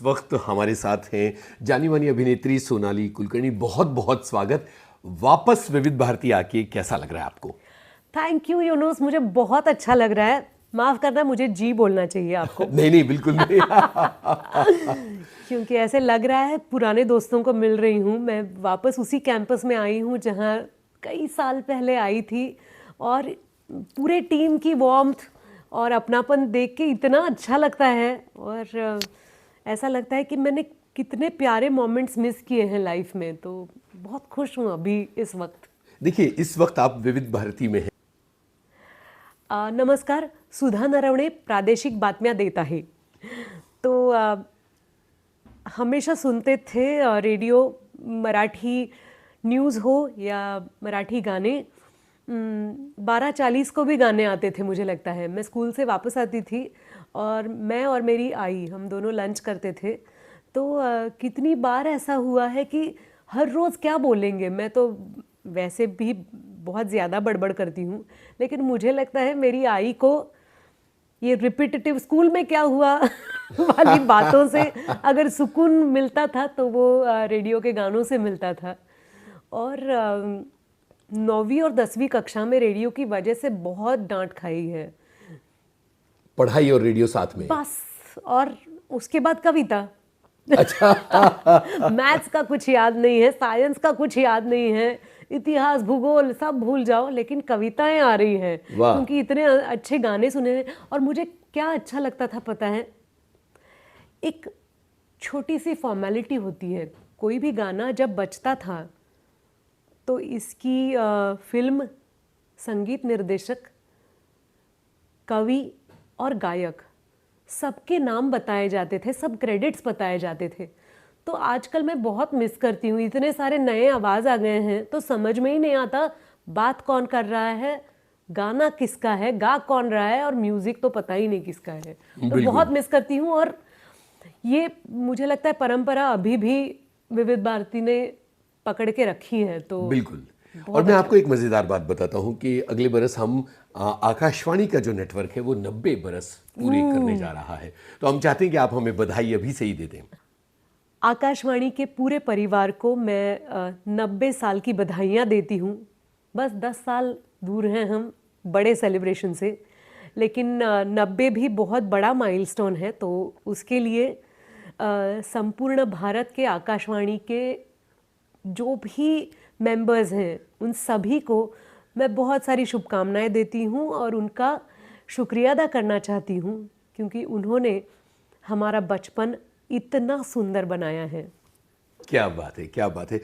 वक्त हमारे साथ हैं जानी मानी अभिनेत्री सोनाली कुलकर्णी। बहुत बहुत स्वागत वापस विविध भारती आके। कैसा लग रहा है आपको? थैंक यू यूनुस, मुझे बहुत अच्छा लग रहा है। माफ करना, मुझे जी बोलना चाहिए आपको। नहीं बिल्कुल नहीं। क्योंकि ऐसे लग रहा है पुराने दोस्तों को मिल रही हूँ। मैं वापस उसी कैंपस में आई हूँ जहाँ कई साल पहले आई थी, और पूरे टीम की वार्मथ और अपनापन देख के इतना अच्छा लगता है। और ऐसा लगता है कि मैंने कितने प्यारे मोमेंट्स मिस किए हैं लाइफ में। तो बहुत खुश हूँ अभी इस वक्त। देखिए, इस वक्त आप विविध भारती में हैं। नमस्कार, सुधा नरवणे प्रादेशिक बातम्या देत आहे। तो हमेशा सुनते थे रेडियो, मराठी न्यूज़ हो या मराठी गाने। 12:40 को भी गाने आते थे मुझे लगता है। मैं स्कूल से वापस आती थी और मैं और मेरी आई, हम दोनों लंच करते थे। तो कितनी बार ऐसा हुआ है कि हर रोज़ क्या बोलेंगे। मैं तो वैसे भी बहुत ज़्यादा बड़बड़ करती हूँ, लेकिन मुझे लगता है मेरी आई को ये रिपीटेटिव स्कूल में क्या हुआ वाली बातों से अगर सुकून मिलता था तो वो रेडियो के गानों से मिलता था। और 9वीं और 10वीं कक्षा में रेडियो की वजह से बहुत डांट खाई है। पढ़ाई और रेडियो साथ में? बस, और उसके बाद कविता। अच्छा। मैथ्स का कुछ याद नहीं है, साइंस का कुछ याद नहीं है, इतिहास भूगोल सब भूल जाओ, लेकिन कविताएं आ रही हैं क्योंकि इतने अच्छे गाने सुने हैं। और मुझे क्या अच्छा लगता था पता है, एक छोटी सी फॉर्मेलिटी होती है। कोई भी गाना जब बजता था तो इसकी फिल्म, संगीत निर्देशक, कवि और गायक सबके नाम बताए जाते थे, सब क्रेडिट्स बताए जाते थे। तो आजकल मैं बहुत मिस करती हूँ। इतने सारे नए आवाज़ आ गए हैं तो समझ में ही नहीं आता बात कौन कर रहा है, गाना किसका है, गा कौन रहा है, और म्यूज़िक तो पता ही नहीं किसका है। तो बहुत मिस करती हूँ। और ये मुझे लगता है परंपरा अभी भी विविध भारती ने पकड़ के रखी है। तो बिल्कुल। और मैं आपको एक मज़ेदार बात बताता हूँ कि अगले बरस हम आकाशवाणी का जो नेटवर्क है वो 90 बरस पूरे करने जा रहा है। तो हम चाहते हैं कि आप हमें बधाई अभी से ही दे दें। आकाशवाणी के पूरे परिवार को मैं 90 साल की बधाइयाँ देती हूँ। बस 10 साल दूर हैं हम बड़े सेलिब्रेशन से, लेकिन 90 भी बहुत बड़ा माइलस्टोन है। तो उसके लिए संपूर्ण भारत के आकाशवाणी के जो भी मेंबर्स हैं उन सभी को मैं बहुत सारी शुभकामनाएं देती हूँ और उनका शुक्रिया अदा करना चाहती हूँ, क्योंकि उन्होंने हमारा बचपन इतना सुंदर बनाया है। क्या बात है, क्या बात है।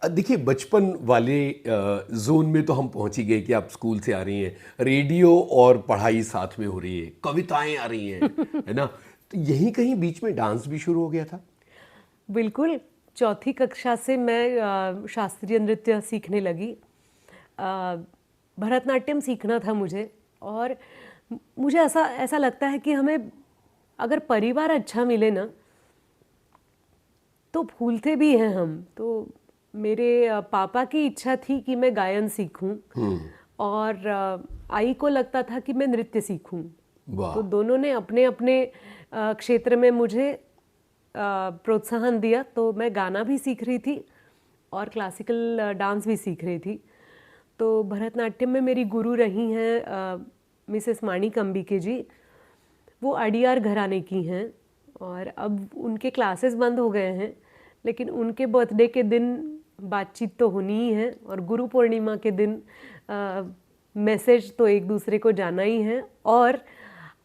देखिए, बचपन वाले जोन में तो हम पहुंच ही गए कि आप स्कूल से आ रही हैं, रेडियो और पढ़ाई साथ में हो रही है, कविताएं आ रही हैं, है ना। तो यहीं कहीं बीच में डांस भी शुरू हो गया था? बिल्कुल, 4वीं कक्षा से मैं शास्त्रीय नृत्य सीखने लगी। भरतनाट्यम सीखना था मुझे। और मुझे ऐसा लगता है कि हमें अगर परिवार अच्छा मिले ना तो भूलते भी हैं हम। तो मेरे पापा की इच्छा थी कि मैं गायन सीखूं, और आई को लगता था कि मैं नृत्य सीखूं। तो दोनों ने अपने अपने क्षेत्र में मुझे प्रोत्साहन दिया। तो मैं गाना भी सीख रही थी और क्लासिकल डांस भी सीख रही थी। तो भरतनाट्यम में मेरी गुरु रही हैं मिसेस माणिक अंबिके जी। वो अडियार घराने की हैं और अब उनके क्लासेस बंद हो गए हैं, लेकिन उनके बर्थडे के दिन बातचीत तो होनी ही है, और गुरु पूर्णिमा के दिन मैसेज तो एक दूसरे को जाना ही है। और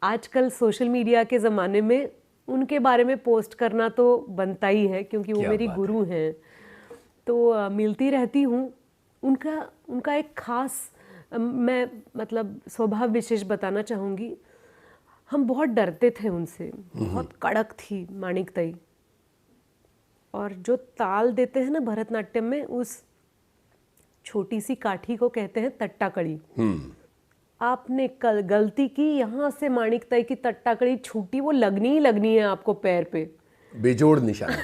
आजकल सोशल मीडिया के ज़माने में उनके बारे में पोस्ट करना तो बनता ही है, क्योंकि वो मेरी गुरु हैं। तो मिलती रहती हूँ। उनका एक ख़ास मैं मतलब स्वभाव विशेष बताना चाहूँगी। हम बहुत डरते थे उनसे, बहुत कड़क थी माणिक ताई। और जो ताल देते हैं ना भरतनाट्यम में, उस छोटी सी काठी को कहते हैं तट्टाकड़ी। आपने कल गलती की, यहाँ से माणिक ताई की तट्टाकड़ी छूटी, वो लगनी ही लगनी है आपको पैर पे, बेजोड़ निशान।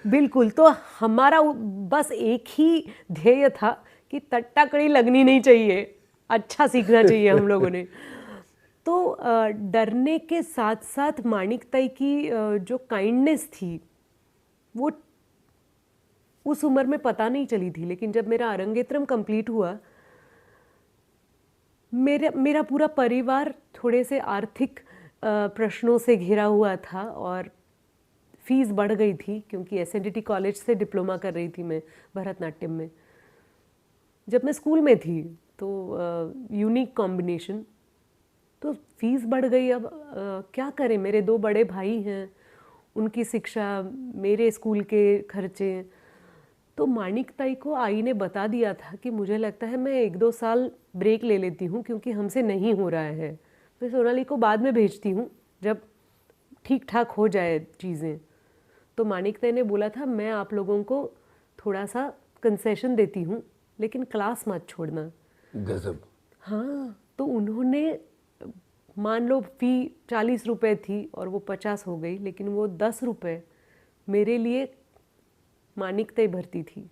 बिल्कुल। तो हमारा बस एक ही ध्येय था कि तट्टाकड़ी लगनी नहीं चाहिए, अच्छा सीखना चाहिए हम लोगों ने। तो डरने के साथ साथ माणिकताई की जो काइंडनेस थी वो उस उम्र में पता नहीं चली थी, लेकिन जब मेरा अरंगेत्रम कंप्लीट हुआ, मेरा पूरा परिवार थोड़े से आर्थिक प्रश्नों से घिरा हुआ था और फीस बढ़ गई थी, क्योंकि एसएनडीटी कॉलेज से डिप्लोमा कर रही थी मैं भरतनाट्यम में। जब मैं स्कूल में थी तो यूनिक कॉम्बिनेशन, तो फीस बढ़ गई। अब क्या करें, मेरे 2 बड़े भाई हैं, उनकी शिक्षा, मेरे स्कूल के खर्चे। तो माणिकताई को आई ने बता दिया था कि मुझे लगता है मैं 1-2 साल ब्रेक ले लेती हूँ, क्योंकि हमसे नहीं हो रहा है। मैं सोनाली को बाद में भेजती हूँ जब ठीक ठाक हो जाए चीज़ें। तो माणिकताई ने बोला था मैं आप लोगों को थोड़ा सा कंसेशन देती हूँ, लेकिन क्लास मत छोड़ना। गजब। हाँ, तो उन्होंने, मान लो फ़ी 40 रुपए थी और वो 50 हो गई, लेकिन वो 10 रुपए मेरे लिए माणिकताई भरती थी।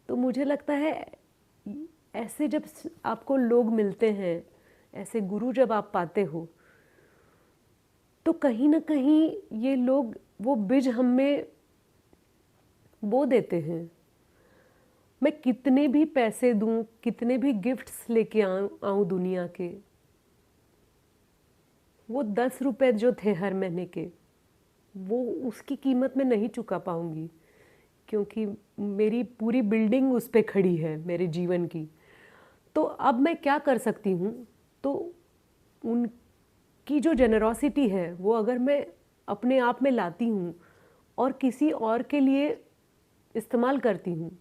तो मुझे लगता है ऐसे जब आपको लोग मिलते हैं, ऐसे गुरु जब आप पाते हो, तो कहीं ना कहीं ये लोग वो बीज हम में बो देते हैं। मैं कितने भी पैसे दूं, कितने भी गिफ्ट्स लेके आऊं दुनिया के, वो 10 रुपए जो थे हर महीने के, वो उसकी कीमत मैं नहीं चुका पाऊंगी, क्योंकि मेरी पूरी बिल्डिंग उस पे खड़ी है मेरे जीवन की। तो अब मैं क्या कर सकती हूँ, तो उनकी जो जेनरोसिटी है वो अगर मैं अपने आप में लाती हूँ और किसी और के लिए इस्तेमाल करती हूँ,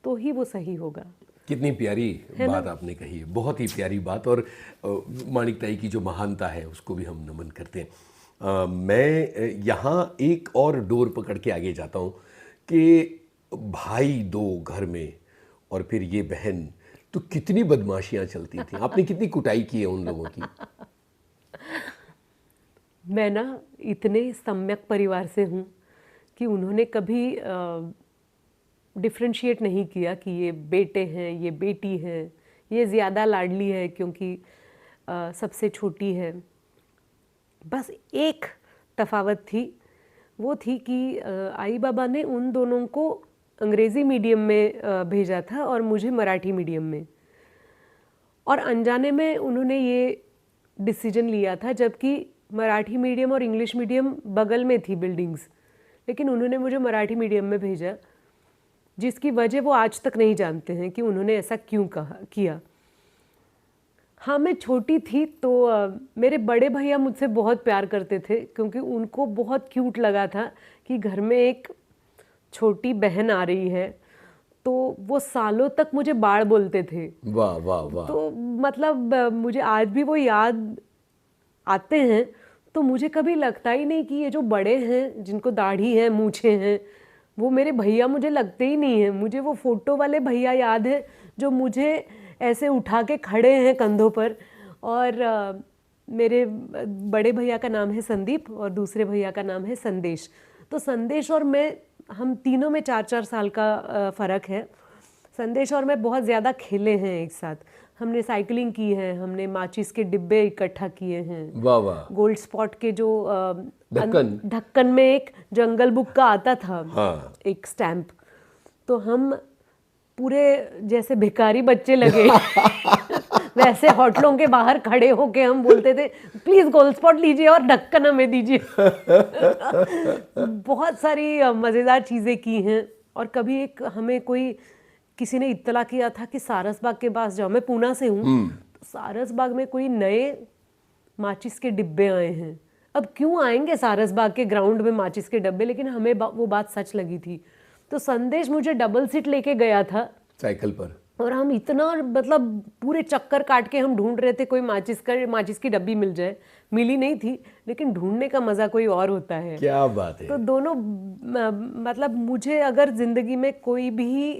तो ही वो सही होगा। कितनी प्यारी बात आपने कही है, बहुत ही प्यारी बात। और माणिकताई की जो महानता है उसको भी हम नमन करते हैं। मैं यहाँ एक और डोर पकड़ के आगे जाता हूँ कि भाई 2 घर में और फिर ये बहन, तो कितनी बदमाशियाँ चलती थी, आपने कितनी कुटाई की है उन लोगों की? मैं ना इतने सम्यक परिवार से हूँ कि उन्होंने कभी डिफ्रेंशिएट नहीं किया कि ये बेटे हैं, ये बेटी है, ये ज़्यादा लाडली है क्योंकि सबसे छोटी है। बस एक तफावत थी, वो थी कि आई बाबा ने उन दोनों को अंग्रेज़ी मीडियम में भेजा था और मुझे मराठी मीडियम में, और अनजाने में उन्होंने ये डिसीजन लिया था, जबकि मराठी मीडियम और इंग्लिश मीडियम बगल में थी बिल्डिंग्स, लेकिन उन्होंने मुझे मराठी मीडियम में भेजा, जिसकी वजह वो आज तक नहीं जानते हैं कि उन्होंने ऐसा क्यों किया। हाँ, मैं छोटी थी तो मेरे बड़े भैया मुझसे बहुत प्यार करते थे, क्योंकि उनको बहुत क्यूट लगा था कि घर में एक छोटी बहन आ रही है। तो वो सालों तक मुझे बाड़ बोलते थे। वाह वाह वाह। तो मतलब मुझे आज भी वो याद आते हैं। तो मुझे कभी लगता ही नहीं कि ये जो बड़े हैं, जिनको दाढ़ी है, मूछें हैं, वो मेरे भैया मुझे लगते ही नहीं हैं। मुझे वो फोटो वाले भैया याद है जो मुझे ऐसे उठा के खड़े हैं कंधों पर। और मेरे बड़े भैया का नाम है संदीप और दूसरे भैया का नाम है संदेश। तो संदेश और मैं, हम तीनों में 4-4 साल का फ़र्क है। संदेश और मैं बहुत ज़्यादा खेले हैं एक साथ। हमने साइकिलिंग की है, हमने माचिस के डिब्बे इकट्ठा किए हैं। वाह वाह। गोल्ड स्पॉट के जो ढक्कन में एक जंगल बुक का आता था, हाँ। एक स्टैम्प, तो हम पूरे जैसे भिखारी बच्चे लगे वैसे होटलों के बाहर खड़े होके हम बोलते थे प्लीज गोल्ड स्पॉट लीजिए और ढक्कन हमें दीजिए। बहुत सारी मज़ेदार चीज़ें की हैं। और कभी एक हमें किसी ने इत्तला किया था कि सारसबाग के पास जाओ, मैं पूना से हूँ, तो सारसबाग में कोई नए माचिस के डिब्बे आए हैं। अब क्यों आएंगे सारसबाग के ग्राउंड में माचिस के डब्बे, लेकिन हमें वो बात सच लगी थी। तो संदेश मुझे डबल सीट लेके गया था साइकिल पर, और हम इतना मतलब पूरे चक्कर काट के हम ढूंढ रहे थे कोई माचिस की डब्बी मिल जाए। मिली नहीं थी, लेकिन ढूंढने का मज़ा कोई और होता है। क्या बात है। तो दोनों मतलब मुझे अगर ज़िंदगी में कोई भी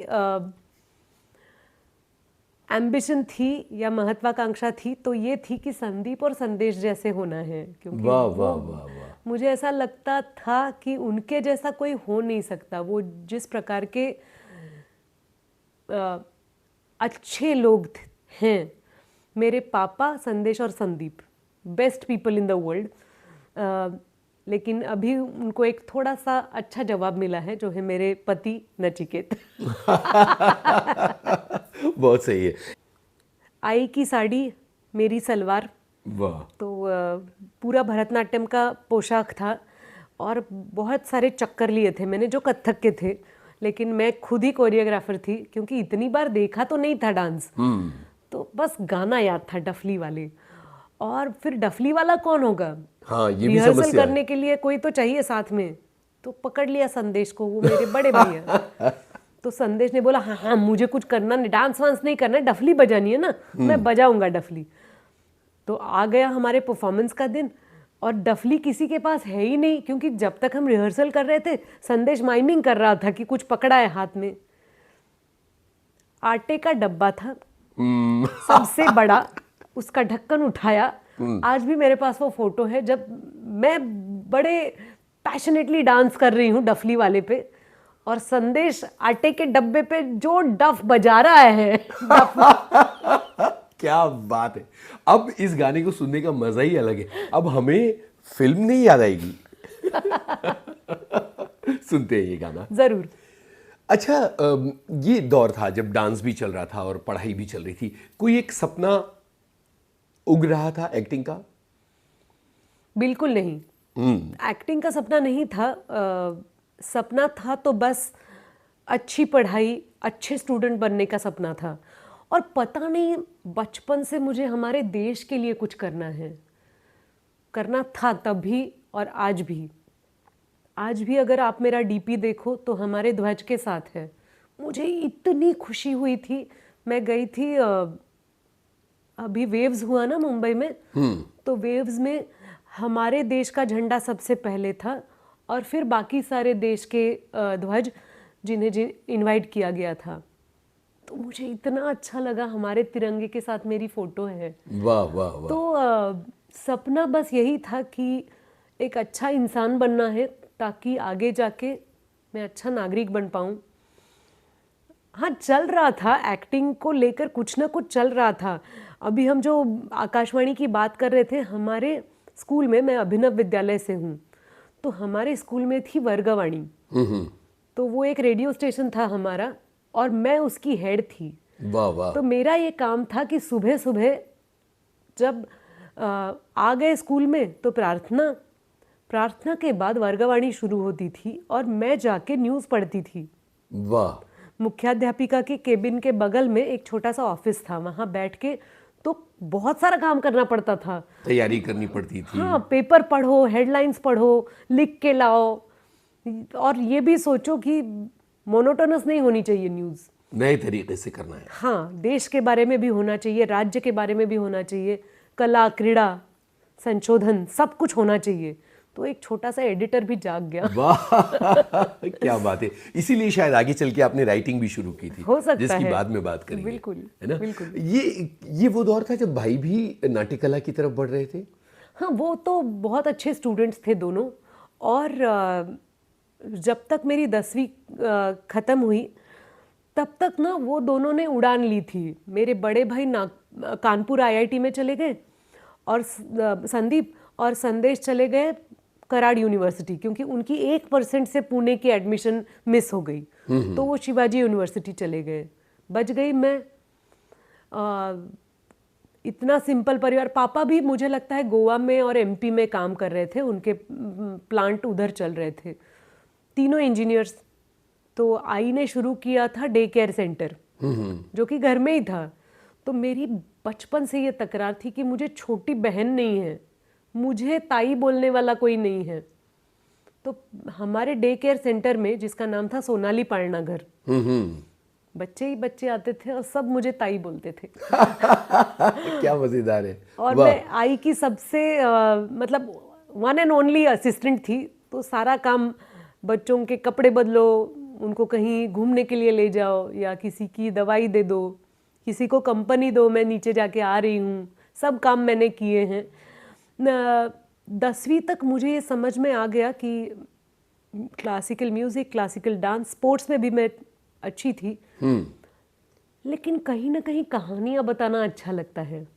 एम्बिशन थी या महत्वाकांक्षा थी तो ये थी कि संदीप और संदेश जैसे होना है, क्योंकि वाह वाह वाह वाह। मुझे ऐसा लगता था कि उनके जैसा कोई हो नहीं सकता। वो जिस प्रकार के अच्छे लोग हैं, मेरे पापा, संदेश और Sandeep, best people in the world. लेकिन अभी उनको एक थोड़ा सा अच्छा जवाब मिला है, जो है मेरे पति नचिकेत। बहुत सही है। आई की साड़ी, मेरी सलवार, वाह। तो पूरा भरतनाट्यम का पोशाक था और बहुत सारे चक्कर लिए थे मैंने जो कथक के थे, लेकिन मैं खुद ही कोरियोग्राफर थी क्योंकि इतनी बार देखा तो नहीं था डांस। तो बस गाना याद था डफली वाले, और फिर डफली वाला कौन होगा? हाँ, ये भी रिहर्सल समस्या है। करने के लिए कोई तो चाहिए साथ में। तो पकड़ लिया संदेश को, वो मेरे बड़े भैया। तो संदेश ने बोला हाँ हाँ मुझे कुछ करना नहीं, डांस वांस नहीं करना, डफली बजानी है ना, मैं बजाऊंगा डफली। तो आ गया हमारे परफॉर्मेंस का दिन, और डफली किसी के पास है ही नहीं, क्योंकि जब तक हम रिहर्सल कर रहे थे संदेश माइमिंग कर रहा था कि कुछ पकड़ा है हाथ में। आटे का डब्बा था सबसे बड़ा, उसका ढक्कन उठाया। आज भी मेरे पास वो फोटो है जब मैं बड़े पैशनेटली डांस कर रही हूँ डफली वाले पे, और संदेश आटे के डब्बे पे जो डफ बजा रहा है क्या बात है। अब इस गाने को सुनने का मजा ही अलग है। अब हमें फिल्म नहीं याद आएगी। सुनते हैं ये गाना जरूर। अच्छा, ये दौर था जब डांस भी चल रहा था और पढ़ाई भी चल रही थी। कोई एक सपना उग रहा था एक्टिंग का? बिल्कुल नहीं, एक्टिंग का सपना नहीं था। सपना था तो बस अच्छी पढ़ाई, अच्छे स्टूडेंट बनने का सपना था। और पता नहीं बचपन से मुझे हमारे देश के लिए कुछ करना है, करना था तब भी और आज भी। आज भी अगर आप मेरा डीपी देखो तो हमारे ध्वज के साथ है। मुझे इतनी खुशी हुई थी। मैं गई थी, अभी वेव्स हुआ ना मुंबई में, तो वेव्स में हमारे देश का झंडा सबसे पहले था, और फिर बाकी सारे देश के ध्वज जिन्हें इनवाइट किया गया था। तो मुझे इतना अच्छा लगा, हमारे तिरंगे के साथ मेरी फोटो है। वाह वाह वाह। तो सपना बस यही था कि एक अच्छा इंसान बनना है, ताकि आगे जाके मैं अच्छा नागरिक बन पाऊँ। हाँ, चल रहा था एक्टिंग को लेकर, कुछ ना कुछ चल रहा था। अभी हम जो आकाशवाणी की बात कर रहे थे, हमारे स्कूल में, मैं अभिनव विद्यालय से हूँ, तो हमारे स्कूल में थी वर्गवाणी। तो वो एक रेडियो स्टेशन था हमारा, और मैं उसकी हेड थी। वाह वाह। तो मेरा ये काम था कि सुबह सुबह जब आ गए स्कूल में तो प्रार्थना के बाद वर्गवाणी शुरू होती थी, और मैं जाके न्यूज़ पढ़ती थी। वाह। मुख्याध्यापिका के केबिन के बगल में एक छोटा सा ऑफिस था, वहाँ बैठ के तो बहुत सारा काम करना पड़ता था, तैयारी करनी पड़ती थी। हाँ, पेपर पढ़ो, हेडलाइंस पढ़ो, लिख के लाओ, और ये भी सोचो कि मोनोटोनस नहीं होनी चाहिए न्यूज़, नए तरीके से करना है। हाँ, देश के बारे में भी होना चाहिए, राज्य के बारे में भी होना चाहिए, कला, क्रीड़ा, संशोधन, सब कुछ होना चाहिए। तो एक छोटा सा एडिटर भी जाग गया। वाह। क्या बात है। इसीलिए शायद आगे चल के आपने राइटिंग भी शुरू की थी, हो सकता जिसकी है। बाद में बात करेंगे। बिल्कुल, है ना? बिल्कुल। ये वो दौर था जब भाई भी नाट्यकला की तरफ बढ़ रहे थे। हाँ, वो तो बहुत अच्छे स्टूडेंट्स थे दोनों, और जब तक मेरी 10वीं ख़त्म हुई तब तक ना वो दोनों ने उड़ान ली थी। मेरे बड़े भाई कानपुर आईआईटी में चले गए, और संदीप और संदेश चले गए कराड़ यूनिवर्सिटी, क्योंकि उनकी 1% से पुणे की एडमिशन मिस हो गई, तो वो शिवाजी यूनिवर्सिटी चले गए। बच गई मैं। इतना सिंपल परिवार। पापा भी मुझे लगता है गोवा में और एमपी में काम कर रहे थे, उनके प्लांट उधर चल रहे थे, तीनों इंजीनियर्स। तो आई ने शुरू किया था डे केयर सेंटर, जो कि घर में ही था। तो मेरी बचपन से ये तकरार थी कि मुझे छोटी बहन नहीं है, मुझे ताई बोलने वाला कोई नहीं है। तो हमारे डे केयर सेंटर में, जिसका नाम था सोनाली पालना घर, बच्चे ही बच्चे आते थे और सब मुझे ताई बोलते थे। क्या मजेदार है। और मैं आई की सबसे मतलब वन एंड ओनली असिस्टेंट थी। तो सारा काम, बच्चों के कपड़े बदलो, उनको कहीं घूमने के लिए ले जाओ, या किसी की दवाई दे दो, किसी को कंपनी दो, मैं नीचे जाके आ रही हूँ, सब काम मैंने किए हैं। 10वीं तक मुझे ये समझ में आ गया कि classical music, classical dance, sports में भी मैं अच्छी थी, लेकिन कहीं ना कहीं कहानियाँ बताना अच्छा लगता है।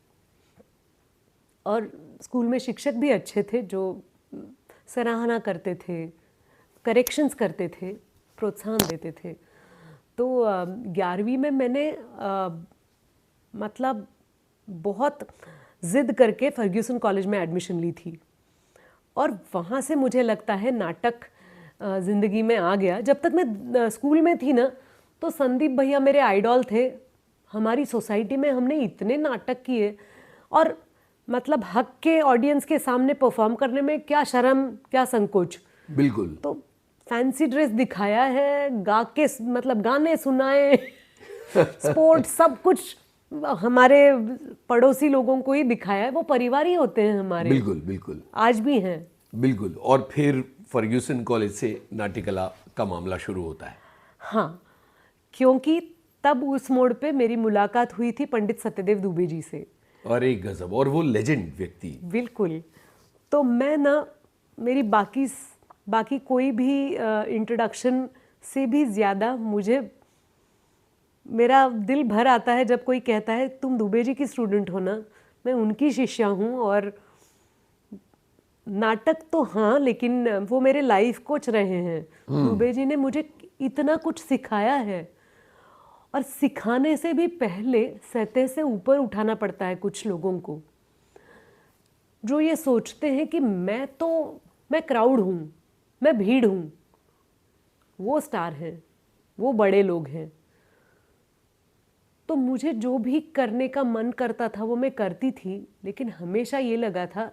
और स्कूल में शिक्षक भी अच्छे थे जो सराहना करते थे, करेक्शंस करते थे, प्रोत्साहन देते थे। तो 11वीं में मैंने मतलब बहुत ज़िद करके फर्ग्यूसन कॉलेज में एडमिशन ली थी और वहाँ से मुझे लगता है नाटक ज़िंदगी में आ गया। जब तक मैं स्कूल में थी ना तो संदीप भैया मेरे आइडॉल थे। हमारी सोसाइटी में हमने इतने नाटक किए और मतलब हक के ऑडियंस के सामने परफॉर्म करने में क्या शर्म, क्या संकोच। बिल्कुल। तो फैंसी ड्रेस दिखाया है, गा के मतलब गाने सुनाए, स्पोर्ट्स सब कुछ हमारे पड़ोसी लोगों को ही दिखाया है। वो परिवार ही होते हैं हमारे। बिल्कुल बिल्कुल। आज भी हैं। बिल्कुल। और फिर फर्ग्यूसन कॉलेज से नाट्यकला का मामला शुरू होता है। हाँ, क्योंकि तब उस मोड़ पे मेरी मुलाकात हुई थी पंडित सत्यदेव दुबे जी से। और एक गजब, और वो लेजेंड व्यक्ति। बिल्कुल। तो मैं ना मेरी बाकी कोई भी इंट्रोडक्शन से भी ज़्यादा मुझे मेरा दिल भर आता है जब कोई कहता है तुम दुबे जी की स्टूडेंट हो ना। मैं उनकी शिष्या हूँ और नाटक तो हाँ, लेकिन वो मेरे लाइफ कोच रहे हैं। दुबे जी ने मुझे इतना कुछ सिखाया है और सिखाने से भी पहले सतह से ऊपर उठाना पड़ता है कुछ लोगों को जो ये सोचते हैं कि मैं क्राउड हूँ, मैं भीड़ हूँ। वो स्टार हैं, वो बड़े लोग हैं। तो मुझे जो भी करने का मन करता था वो मैं करती थी, लेकिन हमेशा ये लगा था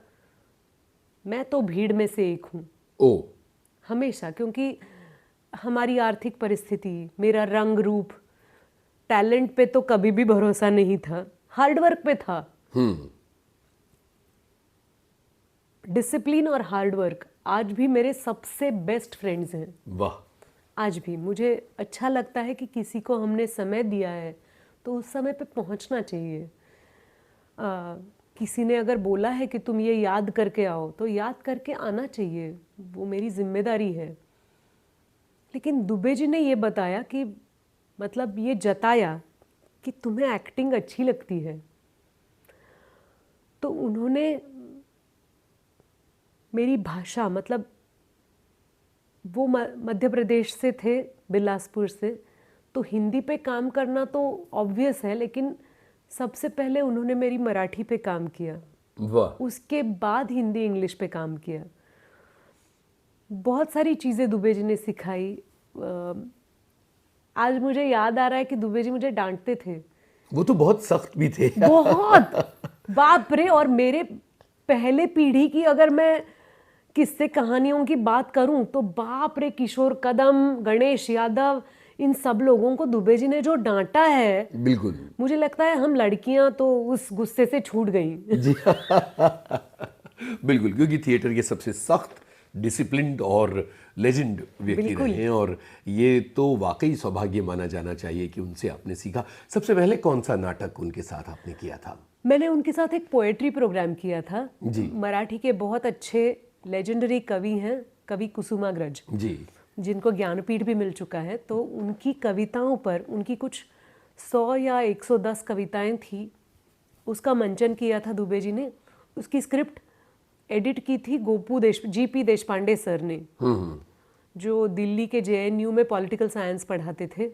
मैं तो भीड़ में से एक हूँ। ओ, हमेशा, क्योंकि हमारी आर्थिक परिस्थिति, मेरा रंग रूप, टैलेंट पे तो कभी भी भरोसा नहीं था, हार्डवर्क पे था। डिसिप्लिन और हार्डवर्क आज भी मेरे सबसे बेस्ट फ्रेंड्स हैं। वाह। आज भी मुझे अच्छा लगता है कि किसी को हमने समय दिया है तो उस समय पे पहुंचना चाहिए। किसी ने अगर बोला है कि तुम ये याद करके आओ तो याद करके आना चाहिए, वो मेरी जिम्मेदारी है। लेकिन दुबे जी ने ये बताया कि मतलब ये जताया कि तुम्हें एक्टिंग अच्छी लगती है। तो उन्होंने मेरी भाषा, मतलब वो मध्य प्रदेश से थे, बिलासपुर से, तो हिंदी पे काम करना तो ऑब्वियस है, लेकिन सबसे पहले उन्होंने मेरी मराठी पे काम किया। वाह। उसके बाद हिंदी इंग्लिश पे काम किया। बहुत सारी चीज़ें दुबे जी ने सिखाई। आज मुझे याद आ रहा है कि दुबे जी मुझे डांटते थे। वो तो बहुत सख्त भी थे। बहुत, बाप रे। और मेरे पहले पीढ़ी की अगर मैं किस्से कहानियों की बात करूं तो बाप रे, किशोर कदम, गणेश यादव, इन सब लोगों को दुबे जी ने जो डांटा है, बिल्कुल। मुझे लगता है हम लड़कियां तो उस गुस्से से छूट गई। जी। बिल्कुल, क्योंकि थिएटर के सबसे सख्त, डिसिप्लिन्ड और लेजेंड व्यक्ति रहे हैं, और ये तो वाकई सौभाग्य माना जाना चाहिए कि उनसे आपने सीखा। सबसे पहले कौन सा नाटक उनके साथ आपने किया था? मैंने उनके साथ एक पोएट्री प्रोग्राम किया था जी। मराठी के बहुत अच्छे लेजेंडरी कवि हैं, कवि कुसुमाग्रज जी, जिनको ज्ञानपीठ भी मिल चुका है। तो उनकी कविताओं पर, उनकी कुछ 100 या 110 कविताएं थी, उसका मंचन किया था दुबे जी ने। उसकी स्क्रिप्ट एडिट की थी जीपी देशपांडे सर ने, जो दिल्ली के जेएनयू में पॉलिटिकल साइंस पढ़ाते थे।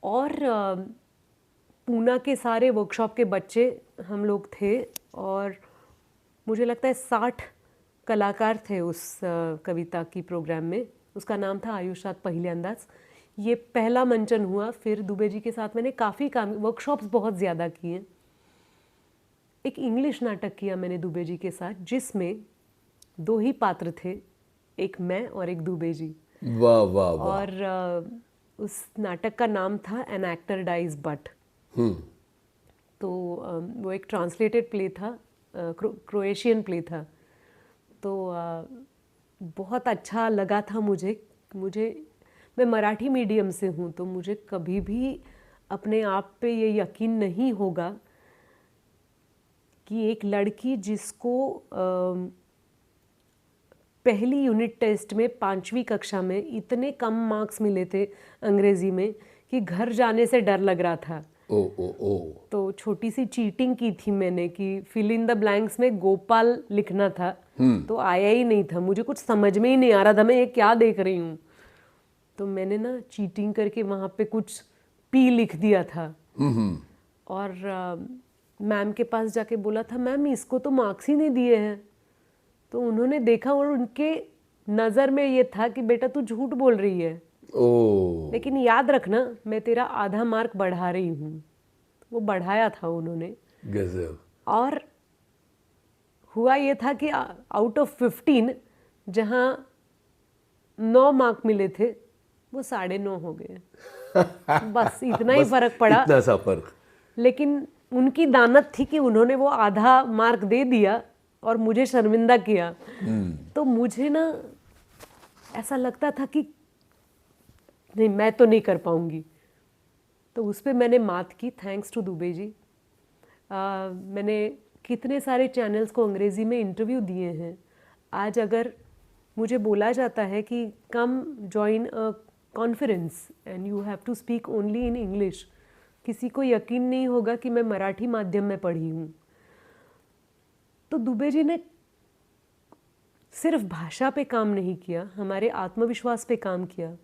और पूना के सारे वर्कशॉप के बच्चे हम लोग थे, और मुझे लगता है 60 कलाकार थे उस कविता की प्रोग्राम में। उसका नाम था आयुष्यात पहिले अंदाज। ये पहला मंचन हुआ। फिर दुबे जी के साथ मैंने काफ़ी वर्कशॉप्स बहुत ज़्यादा किए। एक इंग्लिश नाटक किया मैंने दुबे जी के साथ, जिसमें 2 ही पात्र थे, एक मैं और एक दुबे जी। वाह वाह वाह। और उस नाटक का नाम था एन एक्टर डाइज बट। तो वो एक ट्रांसलेटेड प्ले था, क्रोएशियन प्ले था। तो बहुत अच्छा लगा था मुझे। मैं मराठी मीडियम से हूँ, तो मुझे कभी भी अपने आप पे ये यकीन नहीं होगा कि एक लड़की जिसको पहली यूनिट टेस्ट में 5वीं कक्षा में इतने कम मार्क्स मिले थे अंग्रेज़ी में कि घर जाने से डर लग रहा था ओ ओ ओ तो छोटी सी चीटिंग की थी मैंने कि फिल इन द ब्लैंक्स में गोपाल लिखना था, तो आया ही नहीं था, मुझे कुछ समझ में ही नहीं आ रहा था मैं ये क्या देख रही हूँ। तो मैंने ना चीटिंग करके वहाँ पे कुछ पी लिख दिया था और मैम के पास जाके बोला था मैम इसको तो मार्क्स ही नहीं दिए हैं। तो उन्होंने देखा और उनके नज़र में ये था कि बेटा तू झूठ बोल रही है, ओ लेकिन याद रखना मैं तेरा आधा मार्क बढ़ा रही हूँ। वो बढ़ाया था उन्होंने। गजब। और हुआ ये था कि आउट ऑफ 15 जहाँ 9 मार्क मिले थे वो 9.5 हो गए। बस इतना ही बस फर्क पड़ा। इतना सा फर्क। लेकिन उनकी दानत थी कि उन्होंने वो आधा मार्क दे दिया और मुझे शर्मिंदा किया। तो मुझे ना ऐसा लगता था कि नहीं मैं तो नहीं कर पाऊंगी। तो उस पर मैंने मात की, थैंक्स टू दुबे जी। मैंने कितने सारे चैनल्स को अंग्रेज़ी में इंटरव्यू दिए हैं। आज अगर मुझे बोला जाता है कि come join a conference and you have to speak only in English, किसी को यकीन नहीं होगा कि मैं मराठी माध्यम में पढ़ी हूँ। तो दुबे जी ने सिर्फ भाषा पे काम नहीं किया, हमारे आत्मविश्वास पे काम किया।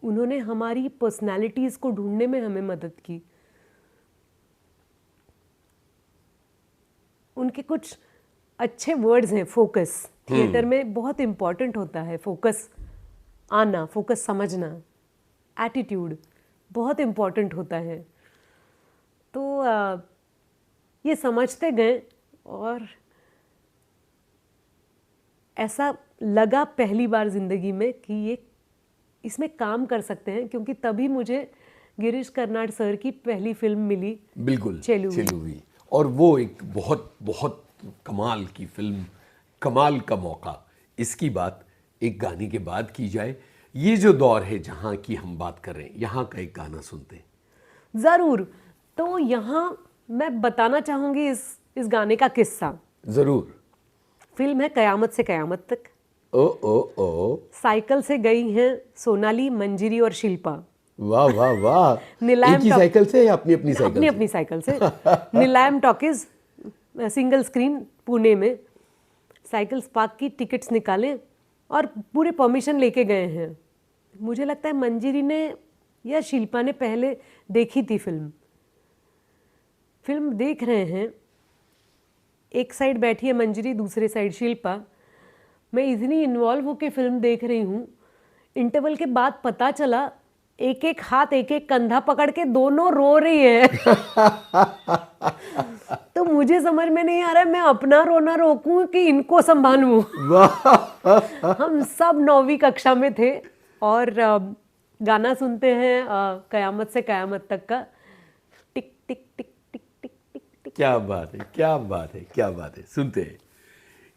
उन्होंने हमारी पर्सनालिटीज़ को ढूंढने में हमें मदद की। उनके कुछ अच्छे वर्ड्स हैं, फोकस थिएटर में बहुत इम्पॉर्टेंट होता है। फोकस आना, फोकस समझना, एटीट्यूड बहुत इम्पॉर्टेंट होता है। तो ये समझते गए और ऐसा लगा पहली बार ज़िंदगी में कि ये इसमें काम कर सकते हैं, क्योंकि तभी मुझे गिरीश कर्नाड सर की पहली फिल्म मिली। बिल्कुल चेलुवी। चेलुवी। और वो एक बहुत बहुत कमाल की फिल्म, कमाल का मौका। इसकी बात एक गाने के बाद की जाए। ये जो दौर है जहाँ की हम बात कर रहे हैं, यहाँ का एक गाना सुनते हैं। ज़रूर। तो यहाँ मैं बताना चाहूँगी इस गाने का किस्सा। जरूर। फिल्म है कयामत से कयामत तक। ओ ओ ओ साइकिल से गई हैं सोनाली, मंजिरी और शिल्पा। वाह वाह वाह। नीलाम एक ही टॉक- साइकिल से या अपनी अपनी साइकिल अपनी से? अपनी साइकिल से नीलाम टॉकीज सिंगल स्क्रीन पुणे में साइकिल पार्क की टिकट्स निकाले और पूरे परमिशन लेके गए हैं। मुझे लगता है मंजिरी ने या शिल्पा ने पहले देखी थी फिल्म देख रहे हैं। एक साइड बैठी है मंजिरी, दूसरे साइड शिल्पा। मैं इतनी इन्वॉल्व होकर फिल्म देख रही हूँ, इंटरवल के बाद पता चला एक एक हाथ एक एक कंधा पकड़ के दोनों रो रही है। तो मुझे समझ में नहीं आ रहा है मैं अपना रोना रोकूं कि इनको संभालूं। हम सब 9वीं कक्षा में थे और गाना सुनते हैं कयामत से कयामत तक का। टिक टिक टिक टिक टिक टिक टिक। क्या बात है, क्या बात है, क्या बात है। सुनते हैं।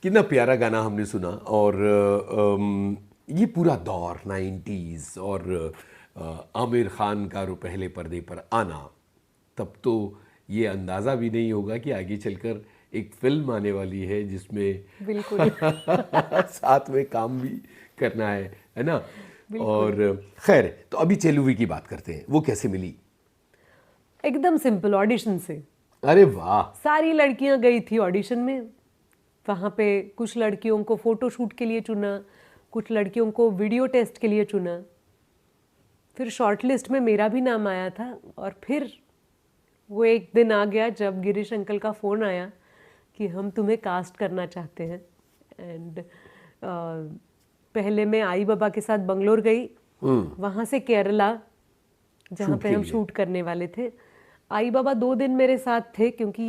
कितना प्यारा गाना हमने सुना। और ये पूरा दौर 90s और आमिर खान का पहले पर्दे पर आना, तब तो ये अंदाज़ा भी नहीं होगा कि आगे चलकर एक फिल्म आने वाली है जिसमें बिल्कुल साथ में काम भी करना है ना। और खैर, तो अभी चेलुवी की बात करते हैं। वो कैसे मिली? एकदम सिंपल, ऑडिशन से। अरे वाह। सारी लड़कियां गई थी ऑडिशन में। वहाँ पे कुछ लड़कियों को फ़ोटो शूट के लिए चुना, कुछ लड़कियों को वीडियो टेस्ट के लिए चुना। फिर शॉर्टलिस्ट में मेरा भी नाम आया था। और फिर वो एक दिन आ गया जब गिरीश अंकल का फ़ोन आया कि हम तुम्हें कास्ट करना चाहते हैं। एंड पहले मैं आई बाबा के साथ बंगलोर गई, वहाँ से केरला जहाँ पे हम शूट करने वाले थे। आई बाबा 2 दिन मेरे साथ थे, क्योंकि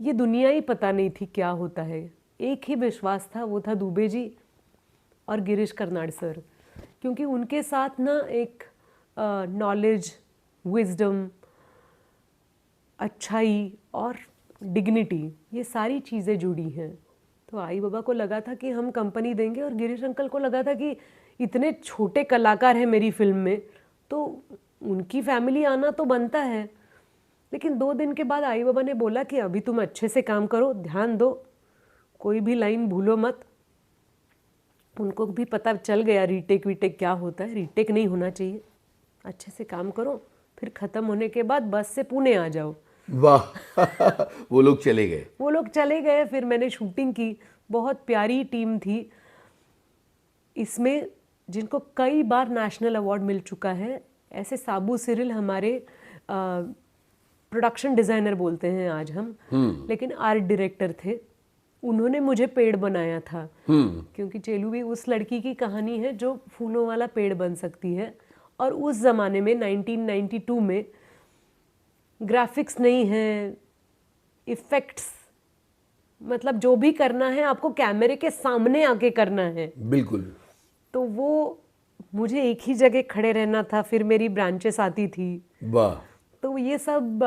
ये दुनिया ही पता नहीं थी क्या होता है। एक ही विश्वास था, वो था दुबे जी और गिरीश कर्नाड सर, क्योंकि उनके साथ ना एक नॉलेज, विजडम, अच्छाई और डिग्निटी, ये सारी चीज़ें जुड़ी हैं। तो आई बाबा को लगा था कि हम कंपनी देंगे, और गिरीश अंकल को लगा था कि इतने छोटे कलाकार हैं मेरी फिल्म में, तो उनकी फैमिली आना तो बनता है। लेकिन 2 दिन के बाद आई बाबा ने बोला कि अभी तुम अच्छे से काम करो, ध्यान दो, कोई भी लाइन भूलो मत। उनको भी पता चल गया रीटेक वीटेक क्या होता है, रीटेक नहीं होना चाहिए, अच्छे से काम करो, फिर ख़त्म होने के बाद बस से पुणे आ जाओ। वाह वो लोग चले गए। वो लोग चले गए, फिर मैंने शूटिंग की। बहुत प्यारी टीम थी इसमें, जिनको कई बार नेशनल अवार्ड मिल चुका है। ऐसे साबू सिरिल हमारे प्रोडक्शन डिज़ाइनर बोलते हैं आज हम, लेकिन आर्ट डायरेक्टर थे। उन्होंने मुझे पेड़ बनाया था, क्योंकि चेलुवी उस लड़की की कहानी है जो फूलों वाला पेड़ बन सकती है। और उस ज़माने में 1992 में ग्राफिक्स नहीं है, इफ़ेक्ट्स, मतलब जो भी करना है आपको कैमरे के सामने आके करना है। बिल्कुल। तो वो मुझे एक ही जगह खड़े रहना था, फिर मेरी ब्रांचेस आती थी। वाह। तो ये सब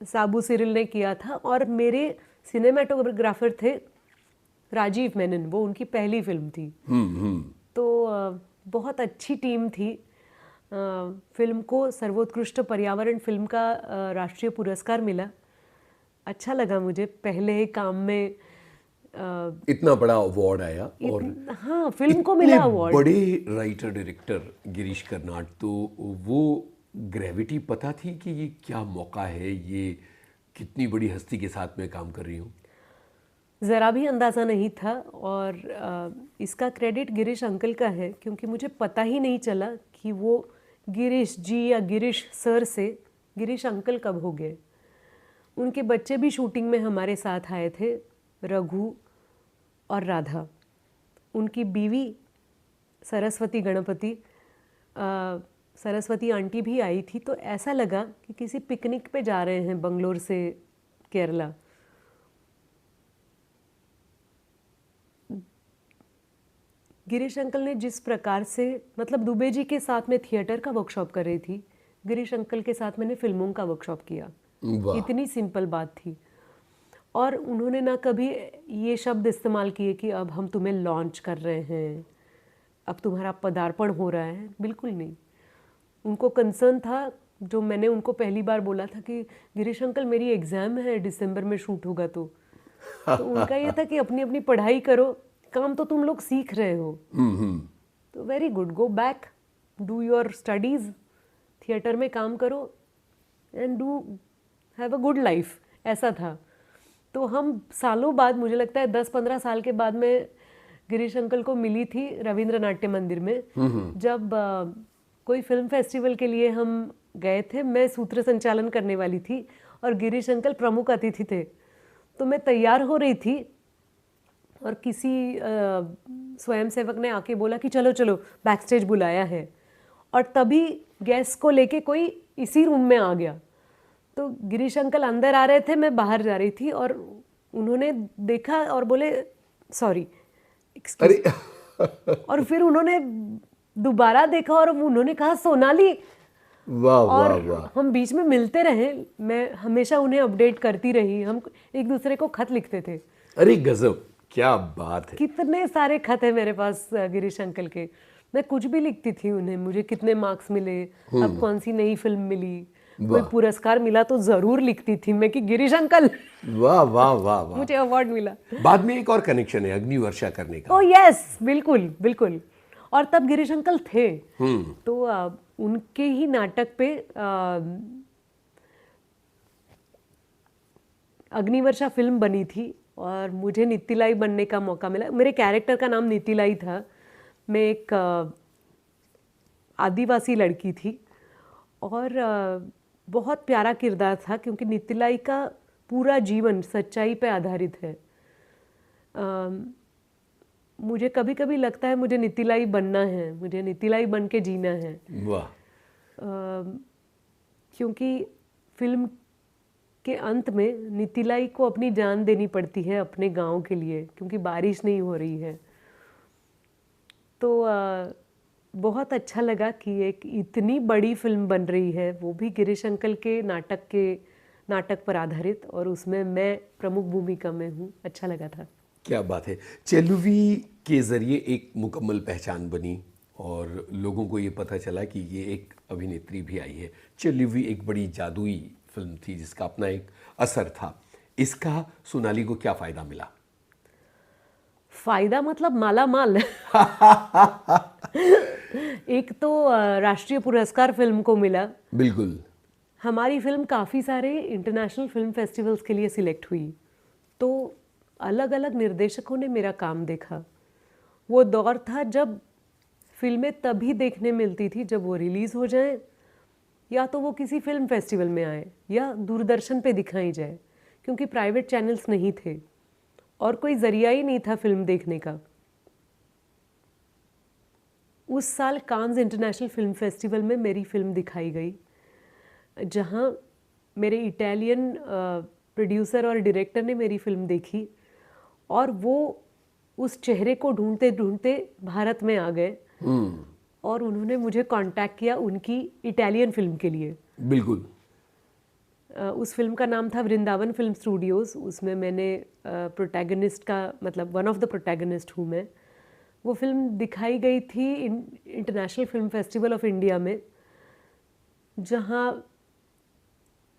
साबू सिरिल ने किया था। और मेरे सिनेमाटोग्राफर थे राजीव मेनन, वो उनकी पहली फिल्म थी। तो बहुत अच्छी टीम थी। फिल्म को सर्वोत्कृष्ट पर्यावरण फिल्म का राष्ट्रीय पुरस्कार मिला। अच्छा लगा मुझे पहले काम में इतना बड़ा अवार्ड आया। और हाँ, फिल्म को मिला अवार्ड। बड़े राइटर डायरेक्टर गिरीश कर्नाड, तो वो ग्रेविटी पता थी कि ये क्या मौका है, ये कितनी बड़ी हस्ती के साथ में काम कर रही हूँ? ज़रा भी अंदाज़ा नहीं था। और इसका क्रेडिट गिरीश अंकल का है, क्योंकि मुझे पता ही नहीं चला कि वो गिरीश जी या गिरीश सर से गिरीश अंकल कब हो गए। उनके बच्चे भी शूटिंग में हमारे साथ आए थे, रघु और राधा। उनकी बीवी सरस्वती गणपति, सरस्वती आंटी भी आई थी। तो ऐसा लगा कि किसी पिकनिक पे जा रहे हैं बंगलोर से केरला। गिरीश अंकल ने जिस प्रकार से, मतलब दुबे जी के साथ में थिएटर का वर्कशॉप कर रही थी, गिरीश अंकल के साथ मैंने फिल्मों का वर्कशॉप किया। इतनी सिंपल बात थी। और उन्होंने ना कभी ये शब्द इस्तेमाल किए कि अब हम तुम्हें लॉन्च कर रहे हैं, अब तुम्हारा पदार्पण हो रहा है। बिल्कुल नहीं। उनको कंसर्न था, जो मैंने उनको पहली बार बोला था कि गिरीश अंकल मेरी एग्ज़ाम है दिसंबर में, शूट होगा तो उनका ये था कि अपनी अपनी पढ़ाई करो, काम तो तुम लोग सीख रहे हो। तो very good, go back, do your studies, theatre में काम करो and do have a good life, ऐसा था। तो हम सालों बाद, मुझे लगता है 10-15 साल के बाद में गिरीश अंकल को मिली थी रविंद्र नाट्य मंदिर में, जब कोई फिल्म फेस्टिवल के लिए हम गए थे। मैं सूत्र संचालन करने वाली थी और गिरीश अंकल प्रमुख अतिथि थे। तो मैं तैयार हो रही थी और किसी स्वयंसेवक ने आके बोला कि चलो चलो बैक स्टेज बुलाया है। और तभी गेस्ट को लेके कोई इसी रूम में आ गया। तो गिरीश अंकल अंदर आ रहे थे, मैं बाहर जा रही थी, और उन्होंने देखा और बोले सॉरी, एक्सक्यूज। और फिर उन्होंने दोबारा देखा और उन्होंने कहा सोनाली। वाह वाह और वाह। हम बीच में मिलते रहे, मैं हमेशा उन्हें अपडेट करती रही, हम एक दूसरे को खत लिखते थे। अरे गजब, क्या बात है। कितने सारे खत हैं मेरे पास गिरीश अंकल के। मैं कुछ भी लिखती थी उन्हें, मुझे कितने मार्क्स मिले, अब कौन सी नई फिल्म मिली, कोई पुरस्कार मिला तो जरूर लिखती थी मैं कि गिरीश अंकल वाह वाह वाह वाह। मुझे अवार्ड मिला। बाद में एक और कनेक्शन है अग्निवर्षा करने का। ओ यस, बिल्कुल बिल्कुल। और तब गिरीश अंकल थे, तो उनके ही नाटक पे अग्निवर्षा फिल्म बनी थी और मुझे नितिलाई बनने का मौका मिला। मेरे कैरेक्टर का नाम नितिलाई था। मैं एक आदिवासी लड़की थी और बहुत प्यारा किरदार था, क्योंकि नितिलाई का पूरा जीवन सच्चाई पे आधारित है। मुझे कभी कभी लगता है मुझे नितिलाई बनना है, मुझे नितिलाई बन के जीना है। वाह। क्योंकि फिल्म के अंत में नितिलाई को अपनी जान देनी पड़ती है अपने गांव के लिए, क्योंकि बारिश नहीं हो रही है। तो बहुत अच्छा लगा कि एक इतनी बड़ी फिल्म बन रही है, वो भी गिरीश अंकल के नाटक पर आधारित, और उसमें मैं प्रमुख भूमिका में हूँ। अच्छा लगा था। क्या बात है। चेलुवी के ज़रिए एक मुकम्मल पहचान बनी और लोगों को ये पता चला कि ये एक अभिनेत्री भी आई है। चेलुवी एक बड़ी जादुई फिल्म थी जिसका अपना एक असर था। इसका सोनाली को क्या फ़ायदा मिला? फ़ायदा मतलब माला माल एक तो राष्ट्रीय पुरस्कार फिल्म को मिला। बिल्कुल। हमारी फिल्म काफ़ी सारे इंटरनेशनल फिल्म फेस्टिवल्स के लिए सिलेक्ट हुई, तो अलग अलग निर्देशकों ने मेरा काम देखा। वो दौर था जब फिल्में तभी देखने मिलती थी जब वो रिलीज़ हो जाएं, या तो वो किसी फिल्म फेस्टिवल में आए या दूरदर्शन पे दिखाई जाए, क्योंकि प्राइवेट चैनल्स नहीं थे और कोई ज़रिया ही नहीं था फिल्म देखने का। उस साल कांस इंटरनेशनल फिल्म फेस्टिवल में मेरी फिल्म दिखाई गई, जहाँ मेरे इटालियन प्रोड्यूसर और डायरेक्टर ने मेरी फिल्म देखी और वो उस चेहरे को ढूंढते ढूंढते भारत में आ गए और उन्होंने मुझे कांटेक्ट किया उनकी इटालियन फिल्म के लिए। बिल्कुल। उस फिल्म का नाम था वृंदावन फिल्म स्टूडियोज़। उसमें मैंने प्रोटैगनिस्ट का मतलब वन ऑफ द प्रोटैगनिस्ट हूँ मैं। वो फिल्म दिखाई गई थी international film festival of India में, जहाँ